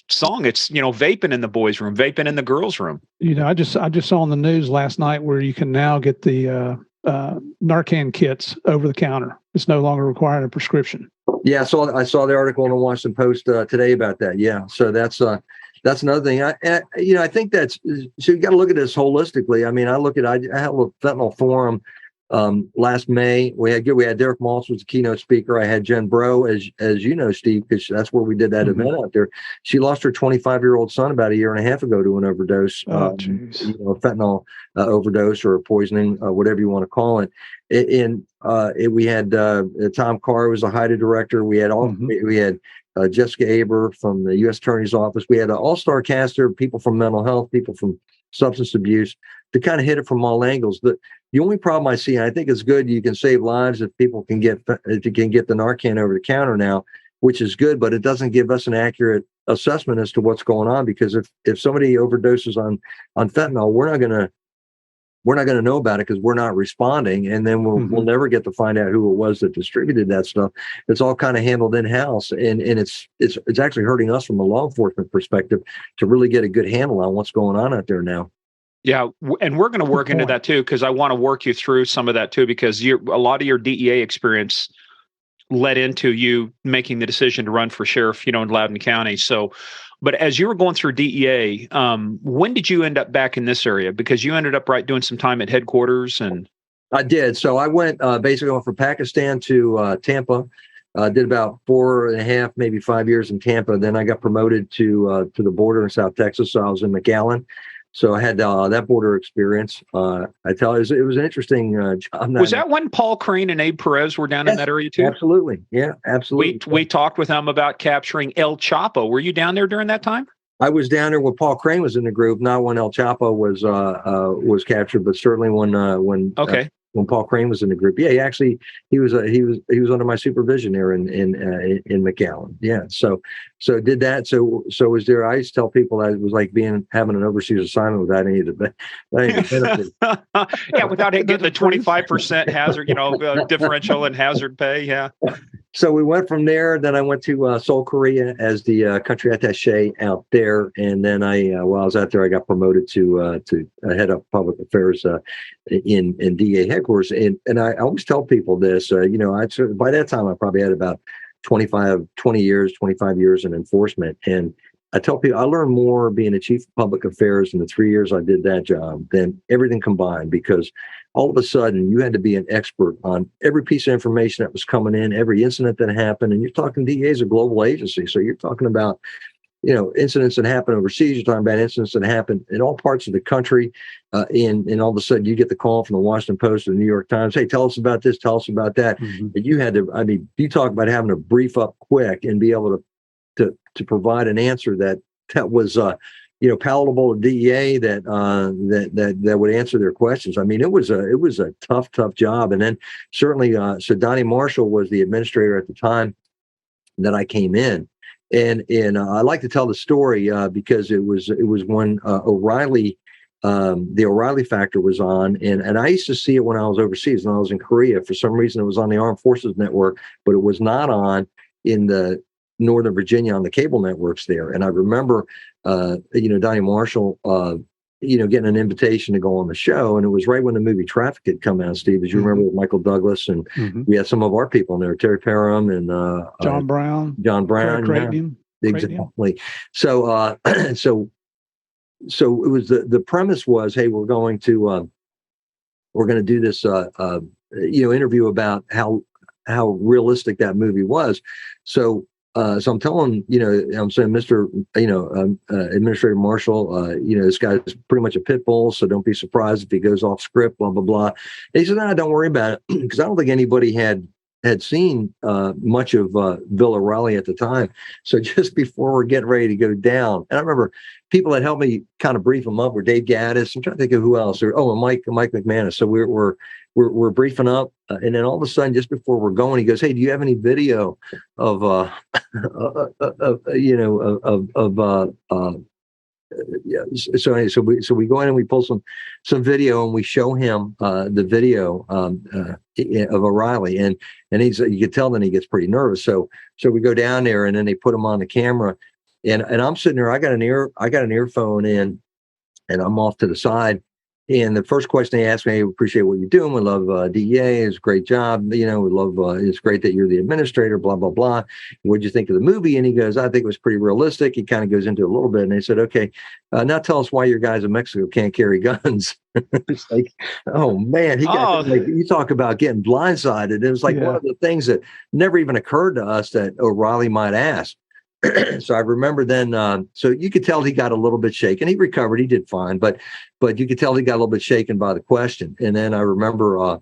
song. It's vaping in the boys' room, vaping in the girls' room. I just saw on the news last night where you can now get the Narcan kits over the counter. It's no longer requiring a prescription. Yeah, I saw the article in the Washington Post today about that. Yeah, so that's another thing. I think so you got to look at this holistically. I mean, I had a fentanyl forum last May. We had Derek Moss was the keynote speaker. I had Jen Bro, as you know, Steve, because that's where we did that event out there. She lost her 25-year-old son about a year and a half ago to an overdose, a fentanyl overdose or poisoning, whatever you want to call it. We had Tom Carr was the HIDTA director. We had we had Jessica Aber from the U.S. Attorney's Office. We had an all-star cast there, people from mental health, people from substance abuse, to kind of hit it from all angles. The only problem I see, and I think it's good, you can save lives if people can get the Narcan over the counter now, which is good, but it doesn't give us an accurate assessment as to what's going on, because if somebody overdoses on fentanyl, we're not going to know about it because we're not responding, and then we'll never get to find out who it was that distributed that stuff. It's all kind of handled in-house, and it's actually hurting us from a law enforcement perspective to really get a good handle on what's going on out there now. Yeah, and we're going to work into that too, because I want to work you through some of that too, because a lot of your DEA experience led into you making the decision to run for sheriff, in Loudoun County. So, but as you were going through DEA, when did you end up back in this area? Because you ended up doing some time at headquarters. And I did. So I went from Pakistan to Tampa. Did about 4.5, maybe 5 years in Tampa. Then I got promoted to the border in South Texas. So I was in McAllen. So I had that border experience. I tell you, it was an interesting job. Was that when Paul Crane and Abe Perez were down in that area too? Absolutely. Yeah, absolutely. We talked with them about capturing El Chapo. Were you down there during that time? I was down there when Paul Crane was in the group, not when El Chapo was captured, but certainly when Paul Crane was in the group. Yeah, he was under my supervision there in McAllen. Yeah, so did that. So was there. I used to tell people that it was like having an overseas assignment without any of the benefits. Yeah, without getting the 25% hazard, differential and hazard pay. Yeah. So we went from there. Then I went to Seoul, Korea, as the country attaché out there. And then while I was out there, I got promoted to head up public affairs in DEA headquarters. And I always tell people this. By that time I probably had about 25 years in enforcement. And I tell people I learned more being a chief of public affairs in the 3 years I did that job than everything combined, because all of a sudden you had to be an expert on every piece of information that was coming in, every incident that happened. And you're talking DEA is a global agency. So you're talking about, incidents that happen overseas. You're talking about incidents that happen in all parts of the country. And all of a sudden you get the call from the Washington Post or the New York Times. Hey, tell us about this, tell us about that. Mm-hmm. And you had to, you talk about having to brief up quick and be able to provide an answer that was, palatable to DEA, that would answer their questions. I mean, it was a tough job. And then certainly, so Donnie Marshall was the administrator at the time that I came in, and I like to tell the story because it was when O'Reilly. The O'Reilly factor was on, and I used to see it when I was overseas. When I was in Korea, for some reason, it was on the Armed Forces Network, but it was not on in the Northern Virginia on the cable networks there. And I remember, Donnie Marshall, getting an invitation to go on the show. And it was right when the movie Traffic had come out, Steve, as you remember, with Michael Douglas. And we had some of our people in there, Terry Parham and John Brown. Cranium. Exactly. So, so it was the premise was, hey, we're going to do this, interview about how realistic that movie was. So I'm telling, I'm saying, Mr. Administrator Marshall, this guy's pretty much a pit bull, so don't be surprised if he goes off script, blah, blah, blah. And he said, no, don't worry about it, because I don't think anybody had seen much of Bill O'Reilly at the time. So just before we're getting ready to go down, and I remember people that helped me kind of brief him up were Dave Gaddis. I'm trying to think of who else. And Mike McManus. So we're briefing up, and then all of a sudden, just before we're going, he goes, "Hey, do you have any video of So we go in and we pull some video, and we show him the video of O'Reilly, and you could tell then he gets pretty nervous. So we go down there, and then they put him on the camera, and I'm sitting there. I got an earphone in, and I'm off to the side. And the first question they asked me, we appreciate what you're doing. We love DEA. It's a great job. We love, it's great that you're the administrator, blah, blah, blah. What'd you think of the movie? And he goes, I think it was pretty realistic. He kind of goes into it a little bit. And they said, okay, now tell us why your guys in Mexico can't carry guns. It's like, oh man, you talk about getting blindsided. It was like one of the things that never even occurred to us that O'Reilly might ask. So I remember then, so you could tell he got a little bit shaken. He recovered. He did fine, but you could tell he got a little bit shaken by the question. And then I remember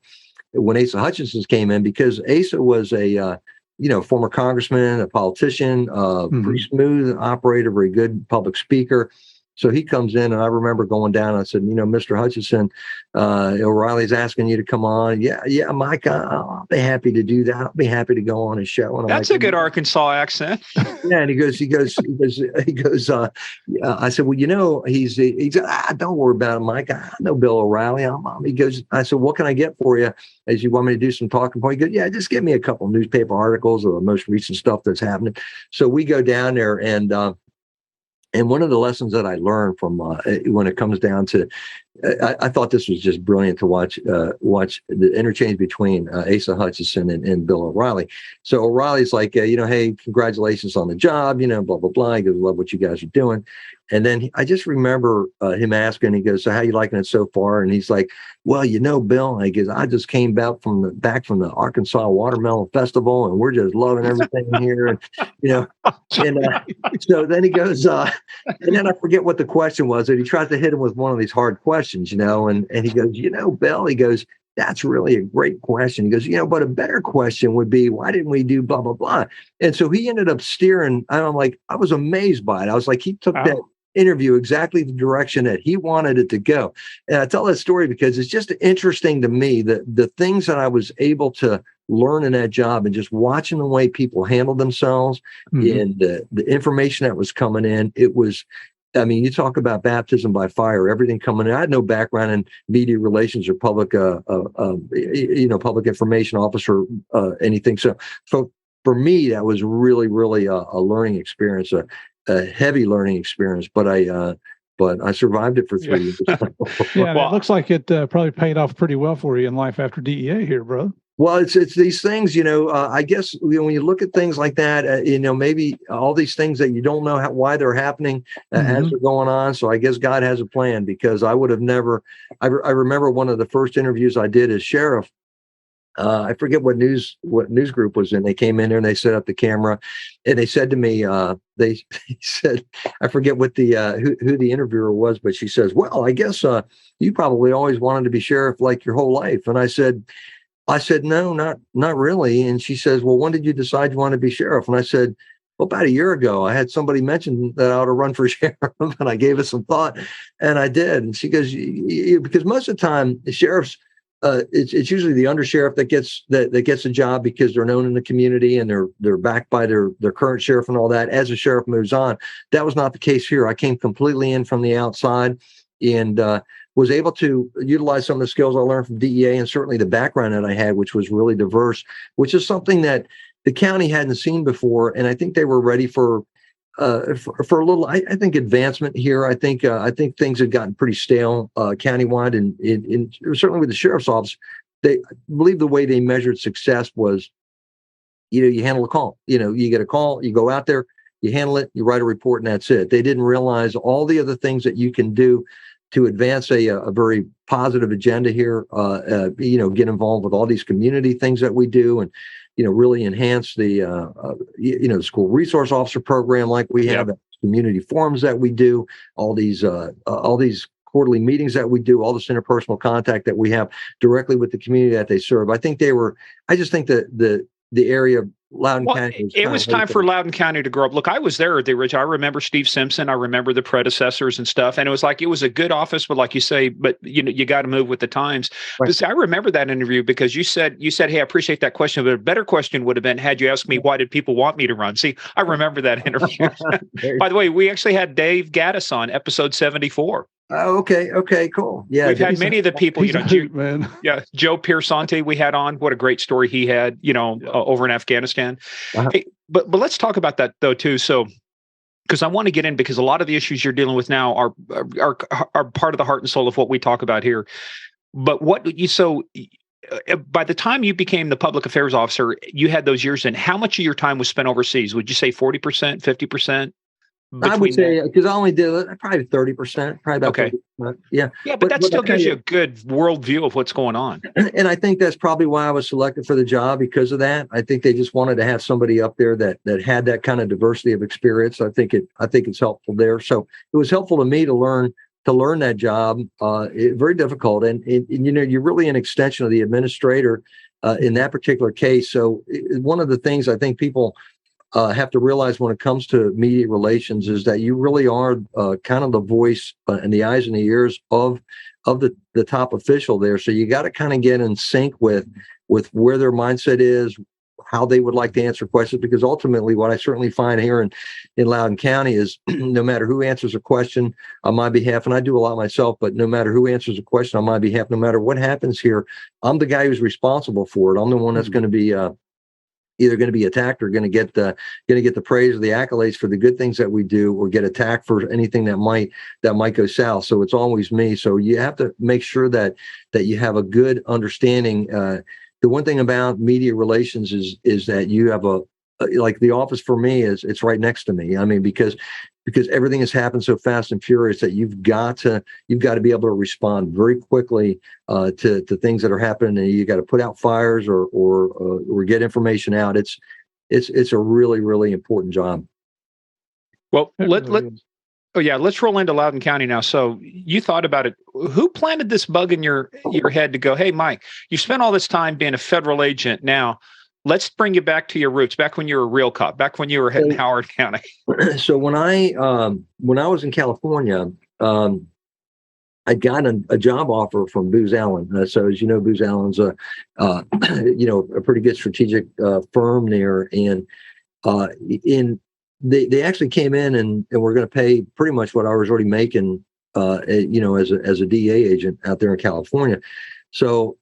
when Asa Hutchinson came in, because Asa was a, former congressman, a politician, pretty smooth operator, very good public speaker. So he comes in, and I remember going down, and I said, Mr. Hutchinson, O'Reilly's asking you to come on. Yeah, Mike, I'll be happy to do that. I'll be happy to go on his show. And that's a good Arkansas accent. Yeah, and he goes. I said, well, he's don't worry about it, Mike. I know Bill O'Reilly. He goes. I said, what can I get for you? As you want me to do some talking point? He goes, yeah, just give me a couple of newspaper articles of the most recent stuff that's happening. So we go down there, and one of the lessons that I learned from when it comes down to, I thought this was just brilliant to watch the interchange between Asa Hutchinson and Bill O'Reilly. So O'Reilly's like, hey, congratulations on the job, blah, blah, blah. He goes, love what you guys are doing. And then I just remember him asking, he goes, so how you liking it so far? And he's like, well, Bill, he goes, I just came back from the Arkansas Watermelon Festival, and we're just loving everything here. And, so then he goes, and then I forget what the question was, and he tries to hit him with one of these hard questions, and he goes, Bill, he goes, that's really a great question. He goes, but a better question would be, why didn't we do blah, blah, blah? And so he ended up steering. And I'm like, I was amazed by it. I was like, he took that interview exactly the direction that he wanted it to go. And I tell that story because it's just interesting to me that the things that I was able to learn in that job, and just watching the way people handle themselves and the information that was coming in, it was, you talk about baptism by fire, everything coming in. I had no background in media relations or public, public information officer, anything. So for me, that was really, really a learning experience, a heavy learning experience. But I survived it for 3 years. Yeah, well, it looks like it probably paid off pretty well for you in life after DEA here, bro. Well, it's these things, I guess when you look at things like that, maybe all these things that you don't know why they're happening as they're going on. So I guess God has a plan, because I would have never, I remember one of the first interviews I did as sheriff. I forget what news group was in. They came in there and they set up the camera, and they said to me, they said, I forget what the who the interviewer was, but she says, "Well, I guess you probably always wanted to be sheriff like your whole life." And I said, "No, not really." And she says, "Well, when did you decide you want to be sheriff?" And I said, "Well, about a year ago. I had somebody mention that I ought to run for sheriff, and I gave it some thought, and I did." And she goes, "Because most of the time, the sheriffs, it's usually the undersheriff that gets a job because they're known in the community and they're backed by their current sheriff and all that. As the sheriff moves on, that was not the case here. I came completely in from the outside, and was able to utilize some of the skills I learned from DEA, and certainly the background that I had, which was really diverse, which is something that the county hadn't seen before. And I think they were ready for a little, I think, advancement here. I think things had gotten pretty stale countywide, and certainly with the sheriff's office. I believe the way they measured success was, you handle a call. You get a call, you go out there, you handle it, you write a report, and that's it. They didn't realize all the other things that you can do to advance a very positive agenda here. Get involved with all these community things that we do, and really enhance the the school resource officer program like we have, community forums that we do, all these quarterly meetings that we do, all this interpersonal contact that we have directly with the community that they serve. I just think that the area of Loudoun County. It was time for Loudoun County to grow up. Look, I was there at the original. I remember Steve Simpson. I remember the predecessors and stuff. And it was a good office, but like you say, but you got to move with the times. Right. But see, I remember that interview because you said, "Hey, I appreciate that question." But a better question would have been, had you asked me, why did people want me to run? See, I remember that interview. By the way, we actually had Dave Gaddis on episode 74. Oh, okay, cool. Yeah, we've had many of the people, man. Yeah, Joe Piersante we had on. What a great story he had, over in Afghanistan. Uh-huh. Hey, but let's talk about that though too. So, because I want to get in, because a lot of the issues you're dealing with now are part of the heart and soul of what we talk about here. But by the time you became the public affairs officer, you had those years in. How much of your time was spent overseas? Would you say 40%, 50%? I would say, because I only did probably 30%, probably about 30%. Yeah. Yeah, but that still gives you a good world view of what's going on. And I think that's probably why I was selected for the job, because of that. I think they just wanted to have somebody up there that had that kind of diversity of experience. I think it's helpful there. So it was helpful to me to learn that job. Very difficult, and you're really an extension of the administrator in that particular case. So one of the things I think people have to realize when it comes to media relations is that you really are kind of the voice and the eyes and the ears of the top official there. So you got to kind of get in sync with where their mindset is, how they would like to answer questions, because ultimately what I certainly find here in Loudoun County is no matter who answers a question on my behalf, and I do a lot myself, but no matter who answers a question on my behalf, no matter what happens here, I'm the guy who's responsible for it. I'm the one that's going to be either going to be attacked or going to get the praise or the accolades for the good things that we do, or get attacked for anything that might go south. So it's always me. So you have to make sure that you have a good understanding. The one thing about media relations is that you have like the office for me it's right next to me. I mean, because everything has happened so fast and furious that you've got to be able to respond very quickly to things that are happening, and you got to put out fires or get information out. It's a really, really important job. Well, let's roll into Loudoun County now. So you thought about it. Who planted this bug in your head to go, "Hey, Mike, you spent all this time being a federal agent. Now let's bring you back to your roots, back when you were a real cop, back when you were in Howard County"? So when I was in California, I got a job offer from Booz Allen. So as you know, Booz Allen's a pretty good strategic firm there, and they actually came in and were going to pay pretty much what I was already making, as a DEA agent out there in California. So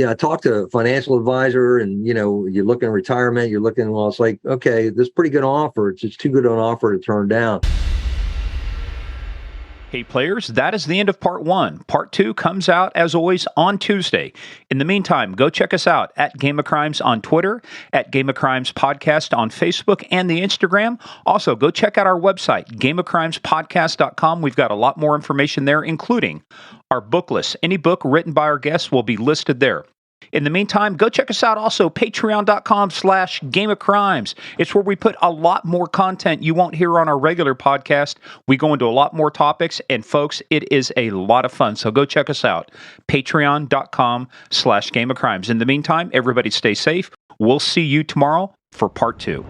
I talked to a financial advisor, and you're looking at retirement. You're looking, well, it's like, okay, this is pretty good offer. It's just too good an offer to turn down. Hey players, that is the end of part 1. Part 2 comes out, as always, on Tuesday. In the meantime, go check us out at Game of Crimes on Twitter, at Game of Crimes Podcast on Facebook and the Instagram. Also, go check out our website, gameofcrimespodcast.com. We've got a lot more information there, including our book list. Any book written by our guests will be listed there. In the meantime, go check us out also, patreon.com/Game of Crimes. It's where we put a lot more content you won't hear on our regular podcast. We go into a lot more topics, and folks, it is a lot of fun. So go check us out, patreon.com/Game of Crimes. In the meantime, everybody stay safe. We'll see you tomorrow for part 2.